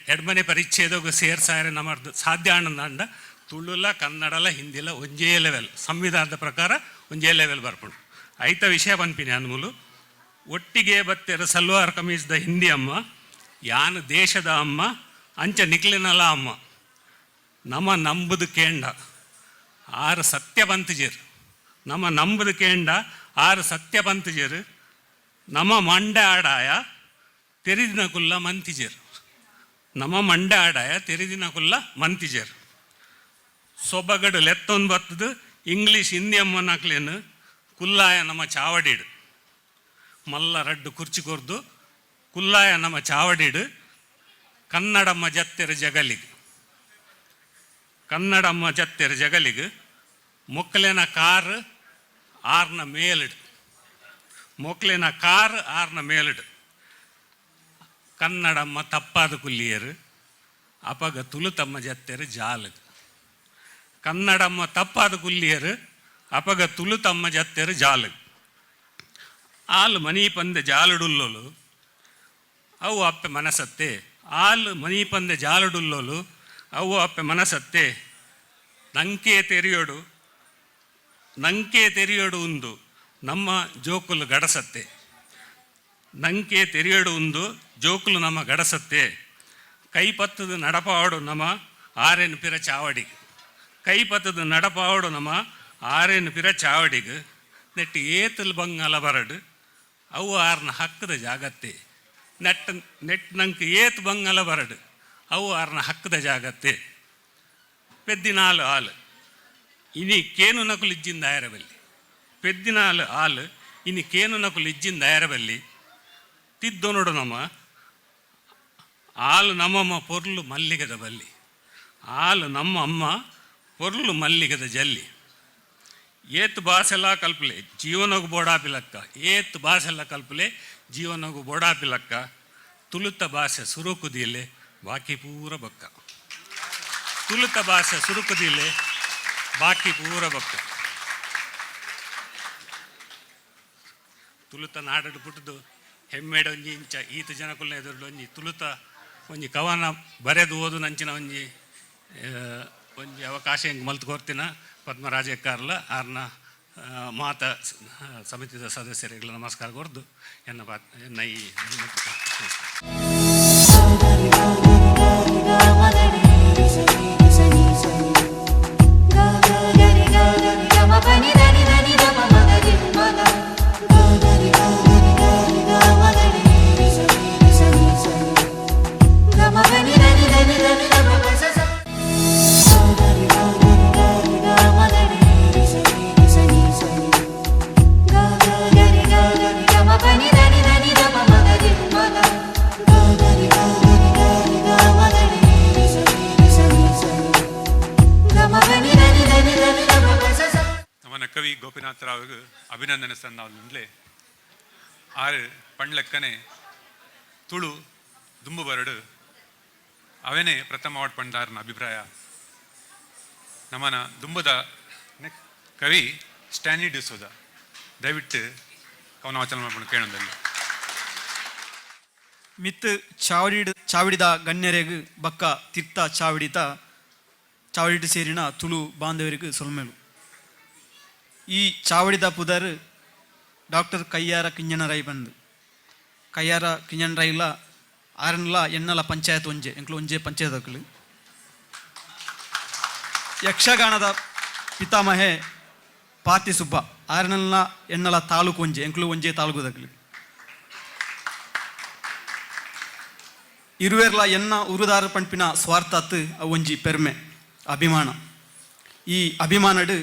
ಎಡ್ಮನೆ ಪರಿಚ್ಛೇದಗೂ ಸೇರ್ಸಾರೆ ನಮ್ಮ ಸಾಧ್ಯ ಅನ್ನಂದ ತುಳುಲ ಕನ್ನಡಲ ಹಿಂದಿಲ ಒಂಜೇ ಲೆವೆಲ್ ಸಂವಿಧಾನದ ಪ್ರಕಾರ ಒಂಜೇ ಲೆವೆಲ್ ಬರ್ಪುಂಡು ಐತ ವಿಷಯ ಪನ್ಪಿನಿ ಅನ್ಮೂಲು ಒಟ್ಟಿಗೆ ಬತ್ತೆರ ಸಲ್ವಾರ್ ಕಮೀಸ್ದ ಹಿಂದಿ ಅಮ್ಮ ಯಾನ್ ದೇಶದ ಅಮ್ಮ ಅಂಚ ನಿಕ್ಲಿನಲ ಅಮ್ಮ ನಮ್ಮ ನಂಬುದು ಕೇಂಡ ಆರು ಸತ್ಯ ಬಂತುಜೇರು ನಮ್ಮ ನಂಬುದು ಕೇಂಡ ಆರು ಸತ್ಯ ಬಂತುಜೇರು ನಮ್ಮ ಮಂಡ ಆಡಾಯ ತೆರಿದಿನ ಕುಲ್ಲ ಮಂತಿಜೇರು ನಮ್ಮ ಮಂಡ ಆಡಾಯ ತೆರಿದಿನ ಕುಲ್ಲ ಮಂತಿಜೇರು ಸೊಬಗಡು ಲೆತ್ತೊಂದು ಬತ್ತದು ಇಂಗ್ಲೀಷ್ ಹಿಂದಿ ಅಮ್ಮನಾಕ್ಲೇನು ಕುಲ್ಲಾಯ ನಮ್ಮ ಚಾವಡಿಡು ಮಲ್ಲ ರಡ್ಡು ಕುರ್ಚಿ ಕೊರ್ದು ಕುಲ್ಲಾಯ ನಮ್ಮ ಚಾವಡಿಡು ಕನ್ನಡಮ್ಮ ಜತ್ತೆರ ಜಗಲಿಗೆ ಕನ್ನಡಮ್ಮ ಜತ್ತೆರ ಜಗಲಿಗೆ ಮೊಕ್ಕಲಿನ ಕಾರ್ ಆರ್ನ ಮೇಲಿಡು ಮೊಕ್ಕಲಿನ ಕಾರ್ ಆರ್ನ ಮೇಲಿಡು ಕನ್ನಡಮ್ಮ ತಪ್ಪಾದ ಕುಲ್ಲಿಯರು ಅಪಗ ತುಳುತಮ್ಮ ಜತ್ತೆರ ಜಾಲದು ಕನ್ನಡಮ್ಮ ತಪ್ಪಾದ ಕುಲ್ಲಿಯರು ಅಪಗ ತುಳುತಮ್ಮ ಜತ್ತೆರ ಜಾಲದು ಆಲು ಮನಿ ಪಂದೆ ಜಾಲಡುಲ್ಲೋಲು ಅವು ಅಪ್ಪೆ ಮನಸತ್ತೆ ಆಲು ಮನಿ ಪಂದೆ ಜಾಲಡುಲ್ಲೋಲು ಅವು ಅಪ್ಪೆ ಮನಸತ್ತೆ ನಂಕೆ ತೆರೆಯೋಡು ಉಂದು ನಮ್ಮ ಜೋಕುಲು ಗಡಸತ್ತೆ ನಂಕೆ ತೆರೆಯೋಡು ಉಂದು ಜೋಕುಲು ನಮ್ಮ ಗಡಸತ್ತೆ ಕೈಪತ್ತದು ನಡಪಾಡು ನಮ್ಮ ಆರೇನು ಪಿರ ಚಾವಡಿಗೆ ಕೈಪತ್ತದು ನಡಪಾಡು ನಮ್ಮ ಆರೇನು ಪಿರ ಚಾವಡಿಗೆ ನೆಟ್ಟು ಏತಲ್ ಬಂಗಲ ಬರಡು ಅವು ಆರ್ನ ಹಕ್ಕದ ಜಾಗತ್ತೆ ನೆಟ್ ನಂಗೆ ಏತ್ ಬಂಗಲ ಬರಡು ಅವು ಆರ್ನ ಹಕ್ಕದ ಜಾಗತ್ತೆ ಪೆದ್ದಿನಾಲು ಆಲು ಇನಿ ಕೇನು ನಕುಲು ಇಜ್ಜಿಂದ ಆಯರಬಲ್ಲಿ ಪೆದ್ದಿನಾಲು ಆಲು ಇನಿ ಕೇನು ನಕುಲು ಇಜ್ಜಿಂದ ಆಯರಬಲ್ಲಿ ತಿದ್ದೊನೊಡು ನಮ್ಮ ಆಲು ನಮ್ಮಮ್ಮ ಪೊರ್ಲು ಮಲ್ಲಿಗದ ಬಲ್ಲಿ ಆಲು ನಮ್ಮ ಅಮ್ಮ ಪೊರ್ಲು ಮಲ್ಲಿಗದ ಜಲ್ಲಿ ಏತ್ ಭಾಷೆಲ್ಲ ಕಲ್ಪಲೆ ಜೀವನಗೂ ಬೋಡಾಪಿಲಕ್ಕ ಏತ್ ಭಾಷೆಲ್ಲ ಕಲ್ಪಲೆ ಜೀವನಗೂ ಬೋಡಾಪಿಲಕ್ಕ ತುಳುತ ಭಾಷೆ ಸುರುಕುದಿಲೆ ಬಾಕಿ ಪೂರ ಬಕ್ಕ ತುಳುತ ಭಾಷೆ ಸುರುಕುದಿಲೆ ಬಾಕಿ ಪೂರ ಬಕ್ಕ ತುಳುತ ನಾಡಡು ಪುಟ್ಟದು ಹೆಮ್ಮೆಡ ಒಂಜಿ ಇಂಚ ಈತ ಜನಕುಲ್ನ ಎದುರು ಒಂಜಿ ತುಳುತ ಒಂಜಿ ಕವನ ಬರೆದು ಓದು ನಂಚಿನ ಒಂಜಿ ಅವಕಾಶ ಹೆಂಗೆ ಮಲ್ತು ಕೊರ್ತಿನ ಪದ್ಮರಾಜಕ್ಕಾರ್ಲ ಆರ್ನ ಮಾತ ಸಮಿತಿದ ಸದಸ್ಯರಿಗೆಲ್ಲ ನಮಸ್ಕಾರ ಕೊರ್ದು ಎನ್ನ ಈ ಕವಿ ಗೋಪಿನಾಥರಾವ್ಗೆ ಅಭಿನಂದನೆ ಸನ್ನಾವ್ಲೆ ಆರು ಪಂಡ್ಲೆಕ್ಕನೆ ತುಳು ದುಂಬು ಬರಡು ಅವೇನೇ ಪ್ರಥಮ ಅವಾರ್ಡ್ ಪಂಡಾರನ ಅಭಿಪ್ರಾಯ ನಮ್ಮನ ದುಂಬದ ಕವಿ ಸ್ಟ್ಯಾನಿ ಡಿಸೋದ ದಯವಿಟ್ಟು ಕವನ ವಾಚನ ಮಾಡ್ಕೊಂಡು ಕೇಳೋದಲ್ಲಿ ಮಿತ್ ಚಾವಡಿದ ಗಣ್ಯರೆಗ್ ಬಕ್ಕ ತಿರ್ತ ಚಾವಡಿಡು ಸೇರಿನ ತುಳು ಬಾಂಧವರಿಗೆ ಸೊಲ್ಮೆಲು ಈ ಚಾವಡಿದ ಪುದರ್ ಡಾಕ್ಟರ್ ಕಯ್ಯಾರ ಕಿಂಜನರೈ ಬಂದು ಕಯ್ಯಾರ ಕಿಂಜನರೈಲ ಆರನ್ಲ ಎನ್ನಲ ಪಂಚಾಯತ್ ಒಂಜೆ ಎಂಕ್ಲು ಒಂಜೆ ಪಂಚಾಯತ್ ಅಕ್ಲು ಯಕ್ಷಗಾನದ ಪಿತಾಮಹೆ ಪಾತಿ ಸುಬ್ಬ ಆರನಲ್ನ ಎನ್ನಲ ತಾಲೂಕು ಒಂಜೆ ಎಂಕ್ಲು ಒಂಜೆ ತಾಲೂಕುದಕ್ಲು ಇರುವೆರ್ಲ ಎನ್ನ ಉರುದಾರ ಪಂಪಿನ ಸ್ವಾರ್ಥತ್ ಒಂಜಿ ಪೆರ್ಮೆ ಅಭಿಮಾನ. ಈ ಅಭಿಮಾನಡು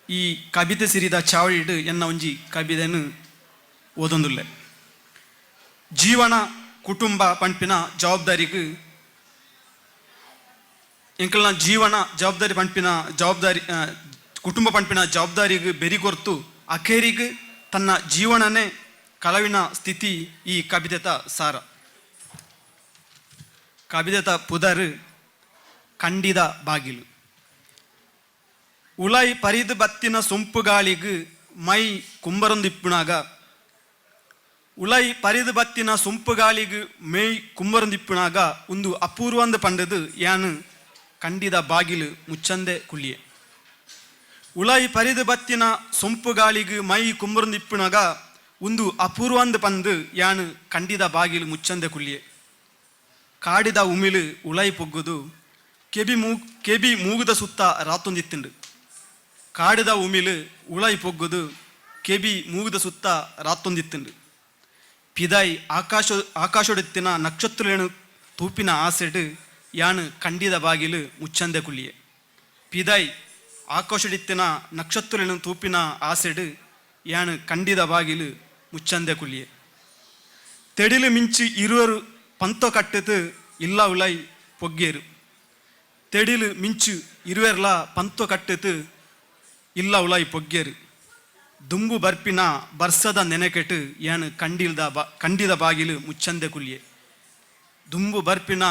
ಈ ಕವಿತೆ ಸಿರಿದ ಚಾವಡಿಡು ಎನ್ನ ಒಂಜಿ ಕವಿತೆಯನ್ನು ಓದೊಂದುಲ್ಲೆ. ಜೀವನ ಕುಟುಂಬ ಪಂಪಿನ ಜವಾಬ್ದಾರಿಗೂ ಎಂಕಲ್ನ ಜೀವನ ಜವಾಬ್ದಾರಿ ಪಂಪಿನ ಜವಾಬ್ದಾರಿ ಕುಟುಂಬ ಪಂಪಿನ ಜವಾಬ್ದಾರಿಗೂ ಬೆರಿಗೊರ್ತು ಅಖೇರಿಗೂ ತನ್ನ ಜೀವನನೇ ಕಳವಿನ ಸ್ಥಿತಿ ಈ ಕವಿತೆತ ಸಾರ. ಕವಿತೆತ ಪುದರ್ ಕಂಡಿದ ಬಾಗಿಲು. ಉಲೈ ಪರಿದು ಬತ್ತಿನ ಸೊಂಪು ಗಾಳಿಗೂ ಮೈ ಕುಂಬರೊಂದಿಪ್ಪುನಾಗ ಉಲೈ ಪರಿದು ಬತ್ತಿನ ಸೊಂಪು ಗಾಳಿಗೂ ಮೈ ಕುಂಬರೊಂದಿಪ್ಪುನಾಗ ಒಂದು ಅಪೂರ್ವಂದ ಪಂಡದು ಯಾನು ಕಂಡಿದ ಬಾಗಿಲು ಮುಚ್ಚಂದೆ ಕುಳಿಯೆ. ಉಲೈ ಪರಿದು ಬತ್ತಿನ ಸೊಂಪು ಗಾಳಿಗೂ ಮೈ ಕುಂಬರೊಂದಿಪ್ಪುನಾಗ ಒಂದು ಅಪೂರ್ವಂದ ಪಂದು ಯಾನು ಕಂಡಿದ ಬಾಗಿಲು ಮುಚ್ಚಂದೆ ಕುಳಿಯೆ. ಕಾಡಿದ ಉಮಿಳು ಉಲೈ ಪೊಗ್ಗುದು ಕೆಬಿ ಮೂಗುದ ಸುತ್ತ ರಾತೊಂದಿತ್ತುಂಡು. ಕಾಡಿದ ಉಮಿಳು ಉಳೈ ಪೊಗ್ಗುದು ಕೆಬಿ ಮೂಗುದ ಸುತ್ತ ರಾತೊಂದಿತ್ತುಂಡು. ಪಿದಾಯಿ ಆಕಾಶೊಡೆತ್ತಿನ ನಕ್ಷತ್ರಲೇನು ತೂಪಿನ ಆಸೆಡು ಯಾನು ಕಂಡಿದ ಬಾಗಿಲು ಮುಚ್ಚಂದೆ ಕುಳಿಯೆ. ಪಿದಾಯಿ ಆಕಾಶೊಡೆತ್ತಿನ ನಕ್ಷತ್ರಲೇನು ತೂಪಿನ ಆಸೆಡು ಯಾನು ಕಂಡಿದ ಬಾಗಿಲು ಮುಚ್ಚಂದೆ ಕುಳಿಯೆ. ತೆಡಿಲು ಮಿಂಚು ಇರುವರು ಪಂತೋ ಕಟ್ಟದು ಇಲ್ಲ ಉಲೈ ಪೊಗ್ಗೇರು. ತೆಡಿಲು ಮಿಂಚು ಇರುವೆರ್ಲ ಪಂತೋ ಕಟ್ಟದು ಇಲ್ಲ ಉಲೈ ಪೊಗ್ಗೇರು. ದುಂಬು ಬರ್ಪಿನ ಬರ್ಸದ ನೆನೆಕೆಟ್ಟು ಯಾನು ಕಂಡಿದ ಬಾಗಿಲು ಮುಚ್ಚಂದೆ ಕುಳಿಯೆ. ದುಂಬು ಬರ್ಪಿನ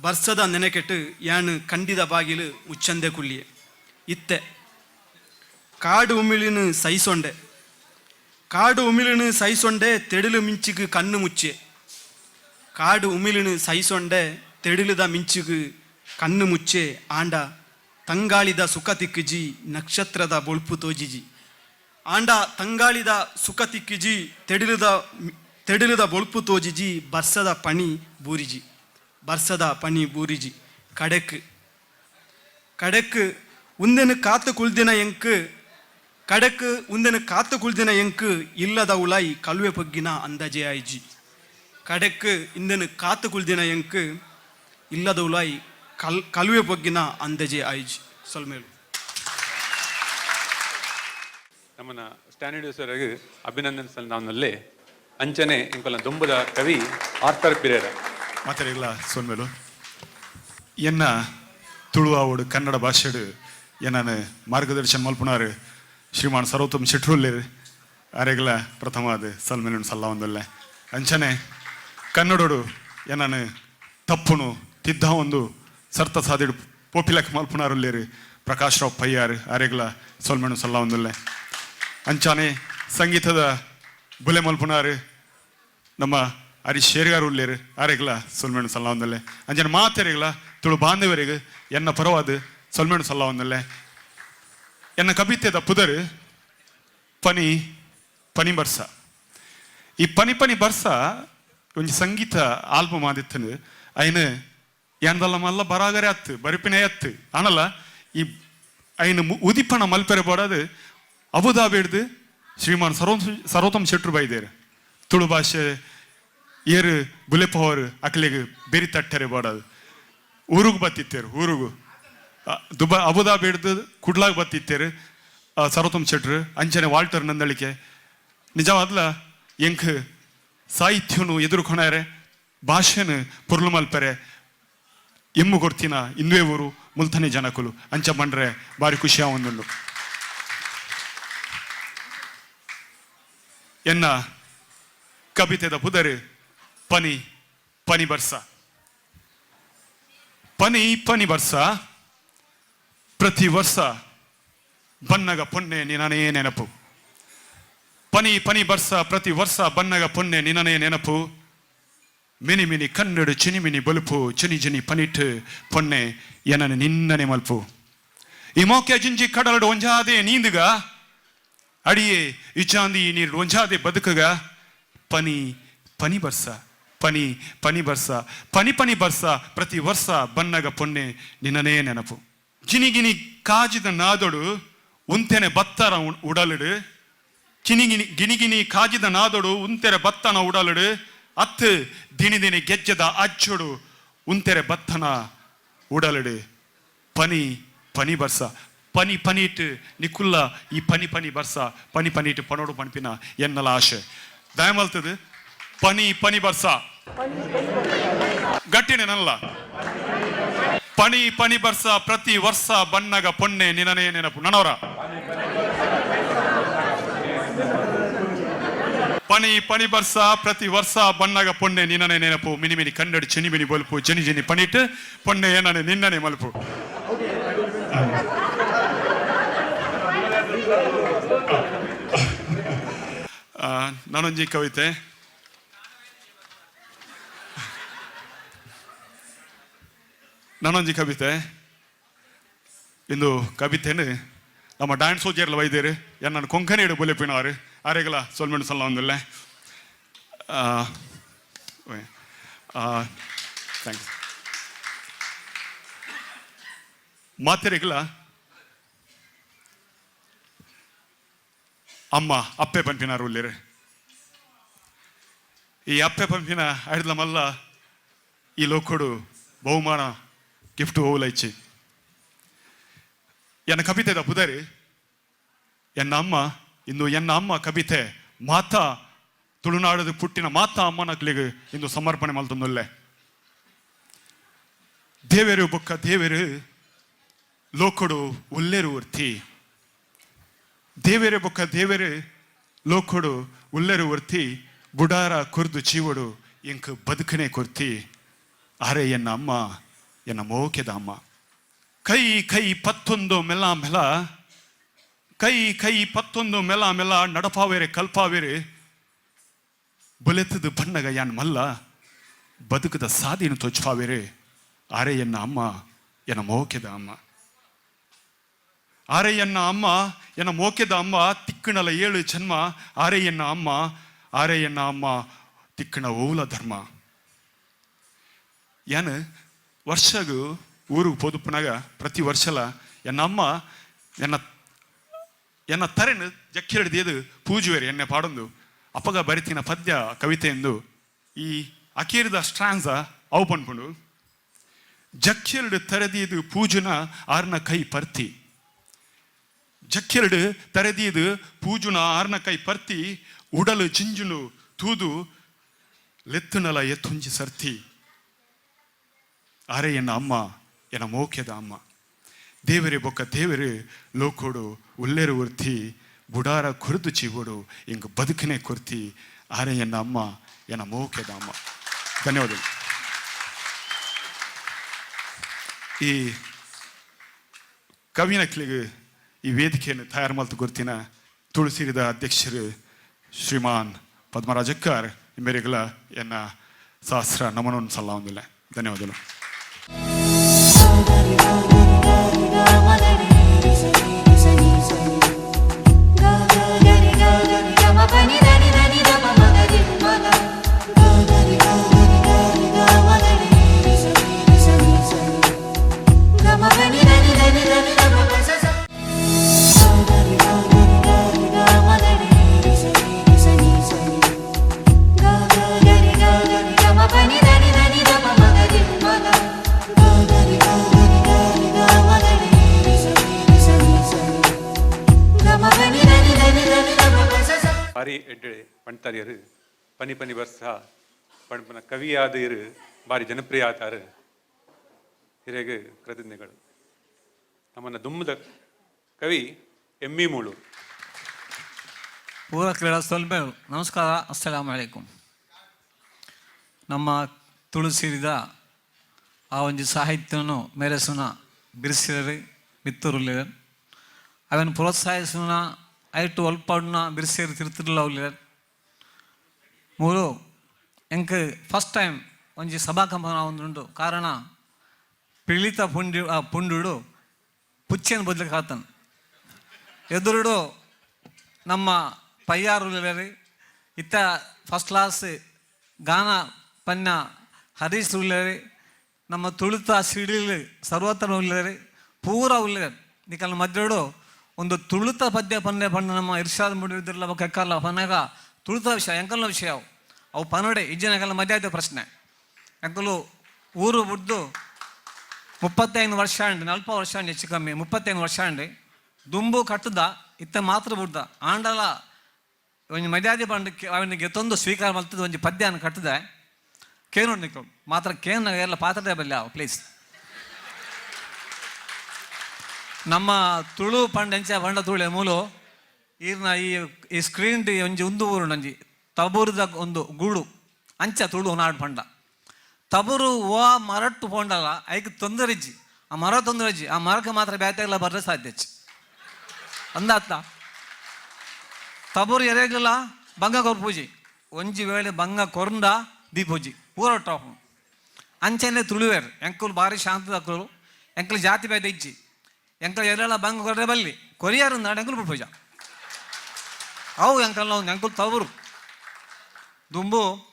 ಬರ್ಸದ ನೆನೆಕೆಟ್ಟು ಯಾನು ಕಂಡಿದ ಬಾಗಿಲು ಮುಚ್ಚಂದೆ ಕುಳಿಯೆ. ಇತ್ತೆ ಕಾಡು ಉಮಿಳಿನು ಸೈಸೊಂಡೆ. ಕಾಡು ಉಮಿಳಿನು ಸೈಸೊಂಡೆ ತೆಡಿಲು ಮಿಂಚಿಗೂ ಕಣ್ಣು ಮುಚ್ಚೆ. ಕಾಡು ಉಮಿಳಿನು ಸೈಸೊಂಡೆ ತೆಡಿಲುದ ಮಿಂಚಿಗೂ ಕಣ್ಣು ಮುಚ್ಚೆ ಆಂಡ ತಂಗಾಳಿದ ಸುಖ ತಿಕ್ಕಿಜಿ ನಕ್ಷತ್ರದ ಬೊಳ್ಪು ತೋಜಿಜಿ. ಆಂಡ ತಂಗಾಳಿದ ಸುಖ ತಿಕ್ಕಿಜಿ ತೆಡಿಲುದ ಬೊಳ್ಪು ತೋಜಿಜಿ ಬರ್ಸದ ಪಣಿ ಬೂರಿಜಿ. ಬರ್ಸದ ಪಣಿ ಬೂರಿಜಿ ಕಡೆಕ್ ಉಂದೆನು ಕಾತು ಕುಳ್ದಿನ ಎಂಕು ಕಡೆಕ್ ಉಂದೆನು ಕಾತು ಕುಳ್ದಿನ ಎಂಕು ಇಲ್ಲದ ಉಳಾಯಿ ಕಳುವೆ ಪೊಗ್ಗಿನ ಅಂದಾಜೆ ಆಯ್ಜಿ. ಕಡೆಕ್ ಇಂದೆನು ಕಾತು ಕುಳ್ದಿನ ಎಂಕು ಇಲ್ಲದ ಉಳಾಯಿ ಕಳುವೆ ಪೊಗ್ಗಿನ ಅಂದಾಜೆ ಆಯ್ಜಿ. ಸೊಲ್ಮೇಲು ನಮ್ಮನ್ನ ಸ್ಟ್ಯಾನಿಡಿಯೋಸರಿಗೆ ಅಭಿನಂದನೆ ನಾವಲ್ಲೇ ಅಂಚನೆ ಇಂಕೊಲ್ಲ ದೊಂಬದ ಕವಿ ಆರ್ಥರ್ ಪಿರೇರ ಮಾತಾಡಿಲ್ಲ ಸೊನ್ಮೇಲು ಎನ್ನ ತುಳುವಾವೋಡು ಕನ್ನಡ ಭಾಷೆಡು ಎನ್ನ ಮಾರ್ಗದರ್ಶನ ಮಲ್ಪುನಾರು ಶ್ರೀಮಾನ್ ಸರ್ವೋತ್ತಮ್ ಶೆಟ್ರುಲ್ಲೇರು ಅರೆಗಲ ಪ್ರಥಮಾದ ಸಲ್ಮೇಲು ಸಲ್ಲ ಒಂದಲ್ಲ ಅಂಚನೆ ಕನ್ನಡೋಡು ಎನ್ನ ತಪ್ಪುನು ತಿದ್ದ ಒಂದು ಸರ್ತ ಸಾದಿಡು ಪೋಪಿಲಕ್ ಮಲ್ಪುನಾರುಲ್ಲೇರು ಪ್ರಕಾಶ್ ರಾವ್ ಪಯ್ಯಾರು ಅರೆಗಲ ಸೊಲ್ಮೇಣು ಸಲ್ಲ ಒಂದಲ್ಲ ಅಂಚಾನೆ ಸಂಗೀತದ ಬುಲೆ ಮಲ್ಪುನಾರು ನಮ್ಮ ಹರೀಶ್ ಶೇರ್ಗಾರ್ ಉಲ್ಲೇರು ಆರೆಗಲ ಸೊಲ್ಮೇಣು ಸಲ್ಲ ಒಂದಲ್ಲೇ ಅಂಚನೆ ಮಾತೆರೆಗಲ ತುಳು ಬಾಂಧವರಿಗೆ ಎನ್ನ ಪರವಾದ ಸೊಲ್ಮೇಣು ಸಲ್ಲ ಒಂದಲ್ಲೇ ಎನ್ನ ಕವಿತೆದ ಪುದರ್ ಪನಿ ಪನಿ ಬರ್ಸ. ಈ ಪನಿ ಬರ್ಸ ಒಂಜಿ ಸಂಗೀತ ಆಲ್ಬಮ್ ಆದಿತ್ತನು ಅಯ್ನ ಎಂದಲ್ಲ ಮಲ್ಲ ಬರಾಗರೆ ಅತ್ತು ಬರಿಪಿನೇ ಅತ್ತು ಆನಲ್ಲ ಈ ಅಯ್ನ ಉದಿಪಣ ಮಲ್ಪೆರೆ ಬೋಡದು ಅಬುದಾಬಿ ಹಿಡ್ದು ಶ್ರೀಮಾನ್ ಸರ್ವೋತ್ತಮ್ ಶೆಟ್ರು ಬೈದೇರು ತುಳು ಭಾಷೆ ಏರು ಬುಲೆಪವರು ಅಕ್ಲಿಗೆ ಬೆರಿ ತಟ್ಟರೆ ಬೋಡದು ಊರುಗು ಬತ್ತಿತ್ತೇರು ಊರುಗು ಅಬುದಾಬಿ ಹಿಡ್ದು ಕುಡ್ಲಾಗ ಬತ್ತಿತ್ತೇರು ಸರ್ವೋತ್ತಮ್ ಶೆಟ್ರು ಅಂಚನೆ ವಾಲ್ಟರ್ ನಂದಳಿಕೆ ನಿಜವಾದ್ಲ ಎಂಕ್ ಸಾಹಿತ್ಯನು ಎದುರುಕೊಣಾರೆ ಭಾಷೆನು ಪುರ್ಲು ಮಲ್ಪರೆ ಎಮ್ಮು ಕೊಡ್ತಿನ ಇಂದುವೆ ಊರು ಮುಲ್ತನೆ ಜನಕುಲು ಅಂಚ ಬಂಡ್ರೆ ಬಾರಿ ಖುಷಿ ಆವೊಂದುಂಡು. ಎನ್ನ ಕವಿತೆದ ಪುದರ್ ಪನಿ ಪನಿ ಬರ್ಸ. ಪನಿ ಬರ್ಸ ಪ್ರತಿ ವರ್ಷ ಬನ್ನಗ ಪೊನ್ನೆ ನಿನನೇ ನೆನಪು. ಪನಿ ಬರ್ಸ ಪ್ರತಿ ವರ್ಷ ಬನ್ನಗ ಪೊನ್ನೆ ನಿನನೇ ನೆನಪು. ಮಿನಿ ಮಿನಿ ಕನ್ನಡು ಚಿನಿಮಿನಿ ಬಲುಪು ಚಿನಿ ಚಿನಿ ಪನಿಟ್ಟು ಪೊನ್ನೆ ಎನನ ನಿನ್ನನೆ ಮಲ್ಪು. ಈ ಮೋಕೆ ಜಿಂಜಿ ಕಡಲಡು ಒಂಜಾದೆ ನೀಂದುಗ ಅಡಿಯೇ ಇಚಾಂದಿ ನೀರು ಒಂಜಾದೆ ಬದುಕಗ ಪನಿ ಬರ್ಸ ಪನಿ ಬರ್ಸ ಪ್ರತಿ ವರ್ಷ ಬನ್ನಗ ಪೊನ್ನೆ ನಿನ್ನನೇ ನೆನಪು. ಜಿನಿಗಿನಿ ಕಾಜಿದ ನಾದೊಡು ಉಂತೆನೆ ಬತ್ತರ ಉಡಲಡು ಗಿನಿಗಿನಿ ಕಾಜಿದ ನಾದೊಡು ಉಂತೆರೆ ಬತ್ತನ ಉಡಲಡು ಅತ್ತು ದಿನಿ ಗೆಜ್ಜದ ಅಚ್ಚೊಡು ಉಂತೆರೆ ಬತ್ತನ ಉಡಲಡು ಪನಿ ಪನಿ ಬರ್ಸ ಪನಿ ಪನೀಟ್ ನಿಕ್ಕುಲ್ಲ ಈ ಪನಿ ಪನಿ ಬರ್ಸ ಪನಿ ಪನೀಟ್ ಪನೋಡು ಪನ್ಪಿನ ಎನ್ನಲ ಆಶೆ ದಯಮಲ್ತದು ಪನಿ ಪನಿ ಬರ್ಸ ಗಟ್ಟಿನೇನಲ್ಲ ಪನಿ ಪನಿ ಬರ್ಸ ಪ್ರತಿ ವರ್ಷ ಬಣ್ಣಗ ಪೊನ್ನೆ ನಿನನೇ ನೆನಪು ನನವರ ಪನಿ ಪನಿ ಬರ್ಸ ಪ್ರತಿ ವರ್ಷ ಬಣ್ಣಗ ಪೊನ್ನೆ ನಿನನೇ ನೆನಪು ಮಿನಿ ಮಿನಿ ಕನ್ನಡ ಚೆನಿ ಮಿನಿ ಬಲ್ಪು ಜನಿ ಜನಿ ಪನಿಟ್ ಪೊನ್ನೆ ಏನನೆ ನಿನ್ನನೆ ಮಲ್ಪು ನಾನೊಂಜಿ ಕವಿತೆ ಇಂದು ಕವಿತೆನು ನಮ್ಮ ಡ್ಯಾನ್ಸ್ ಸೋಜರ್ಲ ವೈದ್ಯರು ಎನ್ನ ಕೊಂಕಣಿಡು ಬೊಲೆಪಿನವರು ಆರೆಗಲ ಸೊಲ್ಮೆಂಡು ಸಲ್ಲ ಒಂದಿಲ್ಲ ಥ್ಯಾಂಕ್ಸ್ ಮಾತೆರೆಗಲ ಅಮ್ಮ ಅಪ್ಪೆ ಪಂಪಿನಾರು ಉಳ್ಳೇರು ಈ ಅಪ್ಪೆ ಪಂಪಿನ ಆಡಿದ ಮಲ್ಲ ಈ ಲೋಕೋಡು ಬಹುಮಾನ ಗಿಫ್ಟ್ ಹೋಗ್ಲೈಚಿ ಎನ್ನ ಕವಿತೆದ ಪುದರಿ ಎನ್ನ ಅಮ್ಮ ಕವಿತೆ ಮಾತಾ ತುಳುನಾಡದು ಪುಟ್ಟಿನ ಮಾತಾ ಅಮ್ಮನಕ್ಲಿಗೆ ಇಂದು ಸಮರ್ಪಣೆ ಮಲ್ತೊಂದುಲ್ಲೆ ದೇವೆರು ಬೊಕ್ಕ ದೇವೆರು ಲೋಕೊಡು ಉಲ್ಲೆರು ವರ್ತಿ ದೇವೆರೆ ಬೊಕ್ಕ ದೇವೆರು ಲೋಕೊಡು ಉಲ್ಲೆರು ವರ್ತಿ ಬುಡಾರ ಕುರ್ದು ಚೀವಡು ಇಂಕ್ ಬದುಕನೆ ಕೊರ್ತಿ ಆರೆ ಎನ್ನ ಅಮ್ಮ ಎನ್ನ ಮೋಕೆದ ಅಮ್ಮ ಕೈ ಕೈ ಪತ್ತೊಂದು ಮೆಲ ಮೆಲ ಕೈ ಕೈ ಪತ್ತೊಂದು ಮೆಲ ಮೆಲ ನಡಪಾವೇರೆ ಕಲ್ಪಾವೇರೆ ಬೊಲೆತದ ಬಣ್ಣಗ ಯಾನ್ ಮಲ್ಲ ಬದುಕದ ಸಾದಿನ ತೊಚ್ಪಾವೇರೆ ಆರೆ ಎನ್ನ ಅಮ್ಮ ಎನ್ನ ಮೋಕೆದ ಅಮ್ಮ ಆರೆ ಎನ್ನ ಅಮ್ಮ ಎನ್ನ ಮೋಕೆದ ಅಮ್ಮ ತಿಕ್ಕಣಲ 7 ಜನ್ಮ ಆರೆ ಎನ್ನ ಅಮ್ಮ ತಿಕ್ಕಣ ಓಲ ಧರ್ಮ ಏನ್ ವರ್ಷಗೂ ಊರಿಗೆ ಪೋದುಪ್ಪನಾಗ ಪ್ರತಿ ವರ್ಷಲ ಎನ್ನ ಅಮ್ಮ ಎನ್ನ ತರೆನು ಜಕ್ಕಿ ಹಿಡಿದು ಪೂಜುವೇರಿ ಎನ್ನೆ ಪಾಡೊಂದು ಅಪ್ಪಗ ಬರಿತಿನ ಪದ್ಯ ಕವಿತೆ ಎಂದು ಈ ಅಕೀರಿದ ಸ್ಟ್ರಾನ್ಸ ಅವು ಪನ್ಪುಂಡು ಜಕ್ಕಿರಡು ತರೆದಿದು ಪೂಜುನ ಆರ್ನ ಕೈ ಪರ್ತಿ ಜಕ್ಕಿರಡು ತರೆದಿದು ಪೂಜುನ ಆರ್ನ ಕೈ ಪರ್ತಿ ಉಡಲು ಚಿಂಜುನು ತೂದು ಲೆತ್ತುನಲ ಎತ್ತುಂಜಿ ಸರ್ತಿ ಆರೆ ಎನ್ನ ಅಮ್ಮ ಎನ್ನ ಮೋಕೆದ ಅಮ್ಮ ದೇವರೇ ಬೊಕ್ಕ ದೇವರು ಲೋಕೋಡು ಉಲ್ಲೆರು ಉರ್ತಿ ಬುಡಾರ ಕುರಿದು ಚೀವೋಡು ಇಂಗ ಬದುಕನೆ ಕೊರ್ತಿ ಆರೆ ಎನ್ನ ಅಮ್ಮ ಎನ್ನ ಮೋಕೆದ ಅಮ್ಮ ಧನ್ಯವಾದಗಳು ಈ ಕವಿನಕ್ಲಿಗೆ ಈ ವೇದಿಕೆಯನ್ನು ತಯಾರು ಮಾಡ್ತು ಗೊತ್ತಿನ ತುಳಸಿರಿದ ಅಧ್ಯಕ್ಷರು ಶ್ರೀಮಾನ್ ಪದ್ಮರಾಜಕ್ಕರ್ ಮೇರೆಗಳ ಎನ್ನ ಸಹಸ್ರ ನಮನವನ್ನು ಸಲ್ಲ ಒಂದಿಲ್ಲ ಧನ್ಯವಾದಗಳು ಬಾರಿ ಎಡ್ಡೆ ಪಣ್ತಾರಿಯರು ಪನಿ ಪನಿ ಬರ್ಸ ಪಣ್ಪನ ಕವಿಯಾದರು ಬಾರಿ ಜನಪ್ರಿಯ ಆತಾರು ಹಿರೇಗೆ ಕೃತಜ್ಞಗಳು ನಮ್ಮನ್ನ ದುಮ್ಮದ ಕವಿ ಎಮ್ಮಿ ಮೂಳು ಪೂರ ಕ್ರೀಡಾ ಸೊಲ್ಮೇಳು ನಮಸ್ಕಾರ ಅಸ್ಸಲಾಮು ಅಲೈಕುಂ ನಮ್ಮ ತುಳುಸಿರಿದ ಆ ಒಂದು ಸಾಹಿತ್ಯವನ್ನು ಮೆರೆಸುನ ಬಿರ್ಸಿರರು ಮಿತ್ತರುಲ್ಲಿರರು ಅವನು ಪ್ರೋತ್ಸಾಹಿಸುನ ಐಟು ಒಲ್ಪಾಡ್ನ ಬಿರ್ಸೇರಿ ತಿರ್ತಿರ್ಲ ಅವ್ಲಿರರು ಮೂರು ಎಂಕ್ ಫಸ್ಟ್ ಟೈಮ್ ಒಂಜಿ ಸಭಾಕಂಪನ ಒಂದುಂಡು ಕಾರಣ ಪೀಳಿತ ಪುಂಡು ಪುಚ್ಚೆನ ಬದಲಿಗೆ ಕಾತನ್ ಎದುರುಡು ನಮ್ಮ ಪಯ್ಯಾರುಲ್ಲರಿ ಇತ್ತ ಫಸ್ಟ್ ಕ್ಲಾಸ್ ಗಾನ ಪನ್ನ ಹರೀಶ್ ಉಳ್ಳರಿ ನಮ್ಮ ತುಳಿತ ಸಿಡಿಲು ಸರ್ವತ್ರ ಉಳ್ಳರಿ ಪೂರ ಉಳ್ಳರಿ ನಿಕಲ್ ಮಧ್ಯಡು ಒಂದು ತುಳಿತ ಪದ್ಯ ಪನ್ನೆ ಪಣ್ಣ ನಮ್ಮ ಇರ್ಷಾದ್ ಮುಡಿದ್ರಲ್ಲ ಕೆಕ್ಕಲ್ಲ ಪನ್ನಗ ತುಳಿತ ವಿಷಯ ಎಂಕಲ್ನ ವಿಷಯ ಅವು ಪನ್ನಡೆ ಇಜ್ಜಿನಕಲ್ಲ ಮಧ್ಯ ಪ್ರಶ್ನೆ ಎಂಕಲು ಊರು ಬಿಡ್ದು 35 ವರ್ಷ ಅಂಡ್ 40 ವರ್ಷ ಅಂಡ್ ಹೆಚ್ಚು ಕಮ್ಮಿ 35 ವರ್ಷ ಅಂಡ್ ದುಂಬು ಕಟ್ಟದ ಇತ್ತ ಮಾತ್ರ ಬಿಡ್ದ ಆಂಡಲ ಒಂದು ಮರ್ಯಾದೆ ಬಂದು ಅವನಿಗೆ ತೊಂದು ಸ್ವೀಕಾರ ಮಾಡ್ತದೆ ಒಂದು ಪದ್ಯನ ಕಟ್ಟದೆ ಕೇನು ನಿಕ್ಕೊಂಡು ಮಾತ್ರ ಕೇನ್ ಎಲ್ಲ ಪಾತ್ರೆ ಬಲ್ಲ ಪ್ಲೀಸ್ ನಮ್ಮ ತುಳು ಪಂಡೆಂಚ ಬಂಡ ತುಳೆ ಮೂಲು ಈರ್ನ ಈ ಸ್ಕ್ರೀನ್ ಒಂಜಿ ಒಂದು ಊರು ನಂಜಿ ತಬೂರದ ಒಂದು ಗೂಡು ಅಂಚ ತುಳು ನಾಡು ಪಂಡ ತಬೂರು ಓ ಮರಟ್ಟು ಪೋಂಡಲ್ಲ ಐಕ್ ತೊಂದರೆಜ್ಜಿ ಆ ಮರ ತೊಂದರೆಜ್ಜಿ ಆ ಮರಕ್ಕೆ ಮಾತ್ರ ಬ್ಯಾತೆಲ್ಲ ಬರ್ರೆ ಸಾಧ್ಯ ಅಂದಾತ ತಬೂರು ಎರೆಗಲ್ಲ ಬಂಗ ಕೊರ್ ಪೂಜಿ ಒಂಜಿ ವೇಳೆ ಬಂಗ ಕೊರಂಡ ದೀಪೂಜಿ ಪೂರ ಟಾಪ್ ಅಂಚನೆ ತುಳುವೇರು ಎಂಕುಲು ಭಾರಿ ಶಾಂತದಕ್ಕಲು ಎಂಕಲು ಜಾತಿ ಭೇದ ಇಜ್ಜಿ ಎಂಕಲು ಎಲ್ಲೆಲ್ಲ ಬಂಗ ಕೊರ್ರೆ ಬಲ್ಲಿ ಕೊರಿಯರು ನಾಡು ಎಂಕಲು ಪೂಜ ಅವು ಎಂಕಲ್ ನಾವು ಎಂಕುಲು ತಬೂರು ದುಂಬು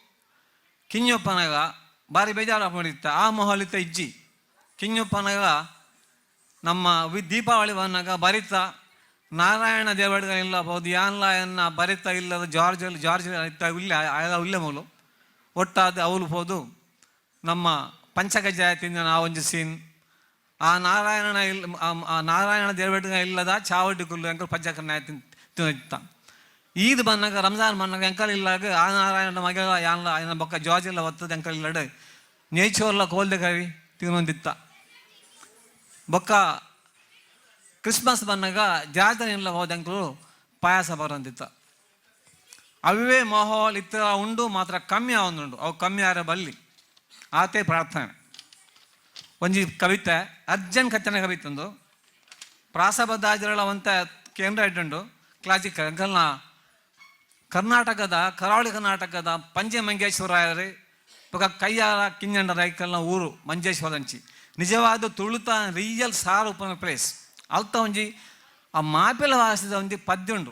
ಕಿಂಜಪ್ಪನಾಗ ಭಾರಿ ಬೇಜಾರು ಮಾಡಿತ್ತ ಆ ಮೊಹಲಿತ್ತ ಇಜ್ಜಿ ಕಿಂಜಪ್ಪನಾಗ ನಮ್ಮ ದೀಪಾವಳಿ ಬಂದಾಗ ಬರಿತ ನಾರಾಯಣ ದೇವಡಿಗ ಇಲ್ಲ ಬಹುದು ಯಾನ್ಲ ಎನ್ನ ಬರಿತ ಇಲ್ಲದ ಜಾರ್ಜ್ ಇತ್ತ ಇಲ್ಲೇ ಇಲ್ಲೇ ಮೂಲು ಒಟ್ಟಾದ ಅವಲು ಹೋದು ನಮ್ಮ ಪಂಚಗಜ್ಜಾಯ ತಿಂದ ಆ ಒಂಜಿ ಸೀನ್ ಆ ನಾರಾಯಣ ದೇವಡಿಗ ಇಲ್ಲದ ಚಾವಡಿ ಕುಲ್ಲು ಎಂಕಲ್ ಪಂಚಕನ್ನ ತಿಂತ ಈದ್ ಬಂದಾಗ ರಂಜಾನ್ ಬಂದಾಗ ಎಂಕಲ್ ಇಲ್ಲಾಗ ಆ ನಾರಾಯಣ ಮಗ ಯಾನ್ಲ ಏನ ಬೊಕ್ಕ ಜಾರ್ಜ್ ಇಲ್ಲ ಒತ್ತದ ಎಂಕಲ್ ಇಲ್ಲಡೆ ನೇಚೋರ್ಲ ಕೋಲ್ದೆ ಕರಿ ತಿನ್ನೊಂದಿತ್ತ ಬೊಕ್ಕ ಕ್ರಿಸ್ಮಸ್ ಬಂದಾಗ ಜಾತ್ರೆ ಇಲ್ಲ ಹೋದಂಕಲು ಪಾಯಸ ಬರೋಂದಿತ್ತ ಅವೇ ಮಾಹೋಲ್ ಇತರ ಉಂಡು ಮಾತ್ರ ಕಮ್ಮಿ ಅವನುಂಡು ಅವು ಕಮ್ಮಿ ಆರ ಬಲ್ಲಿ ಆತೆ ಪ್ರಾರ್ಥನೆ ಒಂಜಿ ಕವಿತೆ ಅರ್ಜನ್ ಕಚ್ಚನ ಕವಿತೆ ಒಂದು ಪ್ರಾಸಬದ್ಧಾಜರಳವಂತ ಕೇಂದ್ರ ಇಟ್ಟುಂಡು ಕ್ಲಾಸಿಕಲ್ ಅಂಕಲ್ನ ಕರ್ನಾಟಕದ ಕರಾವಳಿ ಕರ್ನಾಟಕದ ಪಂಜೆ ಮಂಗೇಶ್ವರಾಯರು ಇವಾಗ ಕೈಯಾರ ಕಿಂಜಂಡ ರೈಕಲ್ನ ಊರು ಮಂಜೇಶ್ವರಂಚಿ ನಿಜವಾದ ತುಳುತ ರಿಯಲ್ ಸಾರು ಉಪನ ಪ್ಲೇಸ್ ಅಲ್ತ ಒಂಜಿ ಆ ಮಾಪೆಲ ವಾಸಿದ ಒಂಜಿ ಪದ್ಯ ಉಂಡು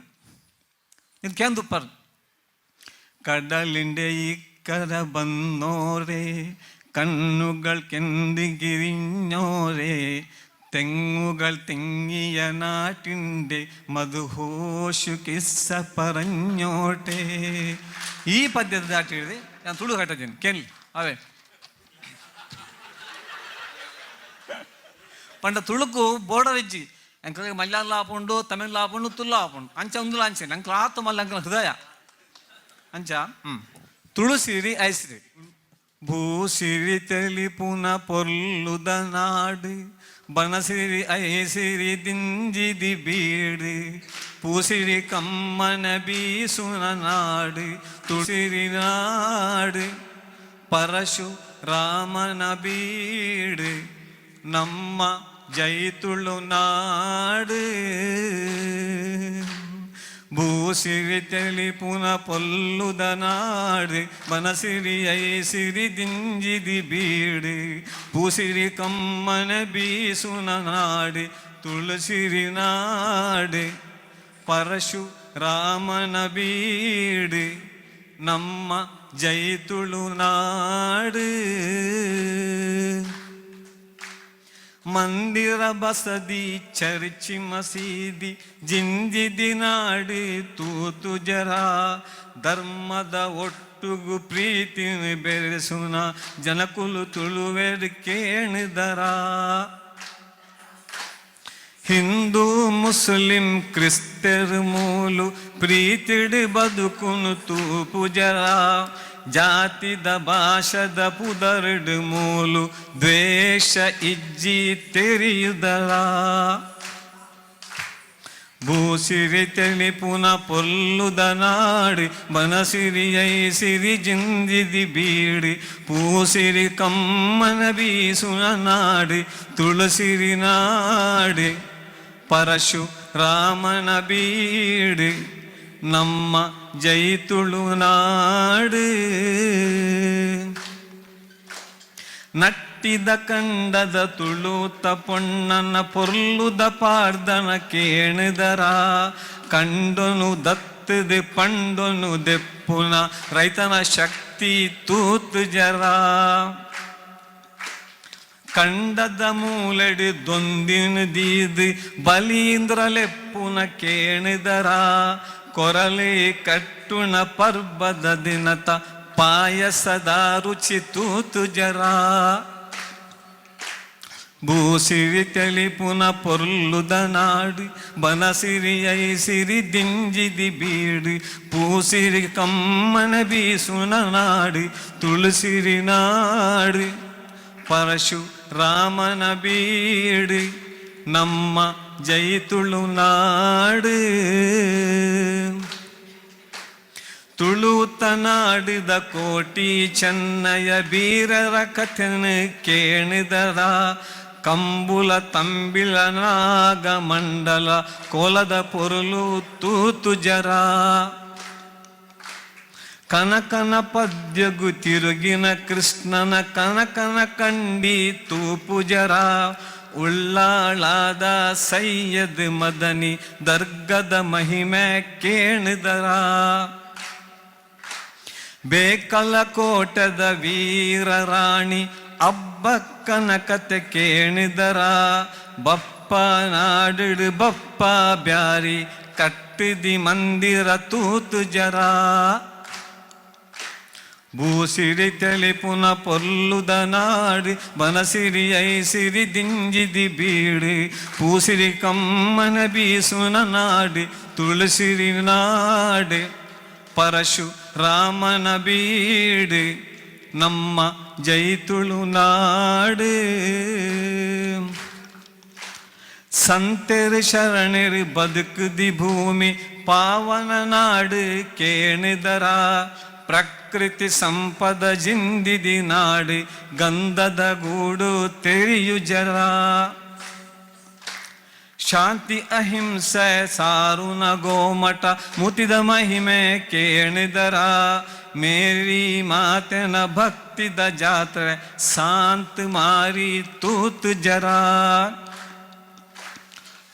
ಇದು ಕೇಂದುಪ್ಪರ್ ಕಡಲಿಂಡೆ ಇಕ್ಕರ ಬಂದೋರೆ ಕಣ್ಣುಗಳು ಕೆಂದಿಗಿರಿഞ്ഞോರೆ തെങ്ങുകൾ തെങ്ങിയ നാട്ടിൻ്റെ മധുഹോഷു കിസ്സ പറഞ്ഞോട്ടെ ഈ പദ്യത്തെ ದಾಟಿ ಹೇಳಿದೆ ನಾನು ತುಳು ಕಟ್ಟಿದ್ದೀನಿ ಕೇಳಿ ಅವೇ పండ ತುಳುಕು ಬೋರ್ಡರ್ ಇಜ್ಜಿ ಎಂಕಲಿಗೆ ಮಲಯಾಳ ಆಪುಂಡು ತಮಿಳ್ ಆಪುಂಡು ತುಳು ಆಪುಂಡು ಅಂಚ ಒಂದು ಅಂಚೆ ನಂಗೆ ಆತು ಮಲ್ಲ ಅಂಕಲ್ ಹೃದಯ ಅಂಚ ತುಳು ಸಿರಿ ಐಸಿರಿ ಭೂಸಿರಿ ತೆಲಿಪುನ ಪೊರ್ಲುದ ನಾಡು ಬನಸಿರಿ ಐಸಿರಿ ದಿಂಜಿದಿ ಬೀಡು பூசிரி கம்மன பீசுன நாடு துசிரி நாடு பரசு ராமன பீடு ನಮ್ಮ ಜೈತುಳು ನಾಡು ಭೂಸಿರಿ ತೆಲಿಪುನ ಪೊಲ್ಲುದ ನಾಡು ಬನಸಿರಿ ಐಸಿರಿ ದಿಂಜಿದಿ ಬೀಡು பூசிரி கம்மன பீசுன நாடு ತುಳಸಿರಿ ನಾಡು ಪರಶು ರಾಮನ ಬೀಡು ನಮ್ಮ ಜೈತುಳು ನಾಡು ಮಂದಿರ ಬಸದಿ ಚರ್ಚಿ ಮಸೀದಿ ಜಿಂಜಿದಿ ನಾಡು ತೂತು ಜರ ಧರ್ಮದ ಒಟ್ಟುಗು ಪ್ರೀತಿ ಬೆರೆಸುನ ಜನಕುಲು ತುಳುವೆರು ಕೇಣಿದರ ಹಿಂದೂ ಮುಸ್ಲಿಂ ಕ್ರಿಸ್ತರ್ ಮೂಲು ಪ್ರೀತಿಡಿ ಬದುಕುನು ತೂಪು ಜರ ಜಾತಿದ ಭಾಷದ ಪುದರ್ಡ್ ಮೂಲು ದ್ವೇಷ ಇಜ್ಜಿ ತೆರೆಯುದರ ಭೂಸಿರಿ ತೆಲಿಪುನ ಪೊಲ್ಲುದ ನಾಡು ಬನಸಿರಿ ಐಸಿರಿ ಜಿಂದಿದಿ ಬೀಡು ಪೂಸಿರಿ ಕಮ್ಮನ ಬೀಸುನ ನಾಡು ತುಳಸಿರಿ ನಾಡು ಪರಶು ರಾಮನ ಬೀಡು ನಮ್ಮ ಜೈತುಳು ನಾಡು ನಟ್ಟಿದ ಕಂಡದ ತುಳುತ ಪೊಣ್ಣನ ಪೊರ್ಲುದ ಪಾರ್ದನ ಕೇಣಿದರ ಕಂಡೊನು ದತ್ತದೆ ಪಂಡೊನು ದೆಪ್ಪುನ ರೈತನ ಶಕ್ತಿ ತೂತು ಜರ ಕಂಡದ ಮೂಲೆಡಿ ದೊಂದಿನ ದೀದು ಬಲೀಂದ್ರಲೆಪ್ಪುನ ಕೇಣಿದರ ಕೊರಲೆ ಕಟ್ಟುಣ ಪರ್ಬದ ದಿನತ ಪಾಯಸದ ರುಚಿ ತೂತು ಜರ ಭೂಸಿರಿ ತೆಲಿಪುನ ಪೊರ್ಲುದ ನಾಡು ಬನಸಿರಿ ಐಸಿರಿ ದಿಂಜಿದಿ ಬೀಡು ಪೂಸಿರಿ ಕಮ್ಮನ ಬೀಸುನ ನಾಡು ತುಳಸಿರಿ ನಾಡು ಪರಶುರಾಮನ ಬೀಡು ನಮ್ಮ ಜೈ ತುಳುನಾಡು ತುಳುತನಾಡಿದ ಕೋಟಿ ಚೆನ್ನಯ ಬೀರರ ಕಥನ ಕೇಳಿದರ ಕಂಬುಲ ತಂಬಿಲ ನಾಗ ಮಂಡಲ ಕೋಲದ ಪೊರುಲು ತೂತು ಜರ ಕನಕನ ಪದ್ಯಗು ತಿರುಗಿನ ಕೃಷ್ಣನ ಕನಕನ ಕಂಡಿ ತೂಪು ಜರ ಉಳ್ಳಾಳಾದ ಸೈಯದ್ ಮದನಿ ದರ್ಗದ ಮಹಿಮೆ ಕೇಳಿದರ ಬೇಕಲ ಕೋಟದ ವೀರರಾಣಿ ಅಬ್ಬಕ್ಕನ ಕತೆ ಕೇಳಿದರ ಬಪ್ಪ ನಾಡು ಬಪ್ಪ ಬ್ಯಾರಿ ಕಟ್ಟಿದಿ ಮಂದಿರ ತೂತು ಜರ ಭೂಸಿರಿ ತೆಲಿಪುನ ಪೊರ್ಲುದ ನಾಡು ಬನಸಿರಿ ಐಸಿರಿ ದಿಂಜಿದಿ ಬೀಡು ಪೂಸಿರಿ ಕಮ್ಮನ ಬೀಸುನ ನಾಡು ತುಳಸಿರಿ ನಾಡು ಪರಶುರಾಮನ ಬೀಡು ನಮ್ಮ ಜೈ ತುಳುನಾಡು ಸಂತೆರು ಶರಣರು ಬದುಕುದಿ ಭೂಮಿ ಪಾವನ ನಾಡು ಕೇಳಿದರ ಪ್ರಕೃತಿ ಸಂಪದ ಜಿಂದಿದಿ ನಾಡು ಗಂಧದ ಗೂಡು ತೆರೆಯು ಜರ ಶಾಂತಿ ಅಹಿಂಸೆ ಸಾರುನ ಗೋಮಠ ಮುತಿದ ಮಹಿಮೆ ಕೇಳಿದರ ಮೇರಿ ಮಾತೆನ ಭಕ್ತಿದ ಜಾತ್ರೆ ಶಾಂತ ಮಾರಿ ತೂತು ಜರ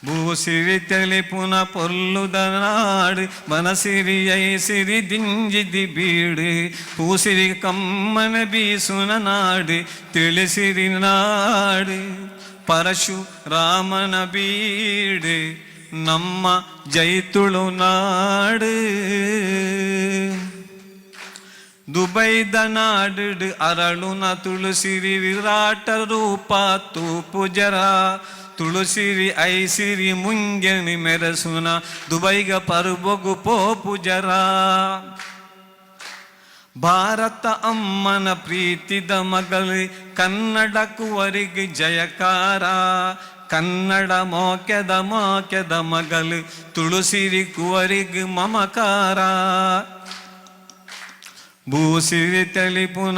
ಭೂಸಿರಿ ತೆಲಿಪುನ ಪೊರ್ಲುದ ನಾಡು ಬನಸಿರಿ ಐಸಿರಿ ದಿಂಜಿದಿ ಬೀಡು ಪೂಸಿರಿ ಕಮ್ಮನ ಬೀಸುನ ನಾಡು ತಿಳಿಸಿರಿ ನಾಡು ಪರಶುರಾಮನ ಬೀಡು ನಮ್ಮ ಜೈ ತುಳುನಾಡು ದುಬೈದ ನಾಡು ಅರಳುನ ತುಳಸಿರಿ ವಿರಾಟ ರೂಪ ತೂಪು ಜರ ತುಳಸಿರಿ ಐಸಿರಿ ಮುಂಗೆಣಿ ಮೆರಸುನ ದುಬೈಗ ಪರ್ಬೊಗು ಪೋಪು ಜರ ಭಾರತ ಅಮ್ಮನ ಪ್ರೀತಿದ ಮಗಳು ಕನ್ನಡ ಕುವರಿಗೆ ಜಯಕಾರ ಕನ್ನಡ ಮೋಕೆದ ಮಗಳು ತುಳಸಿರಿ ಕುವರಿಗೆ ಮಮಕಾರ ಭೂಸಿರಿ ತೆಲಿಪುನ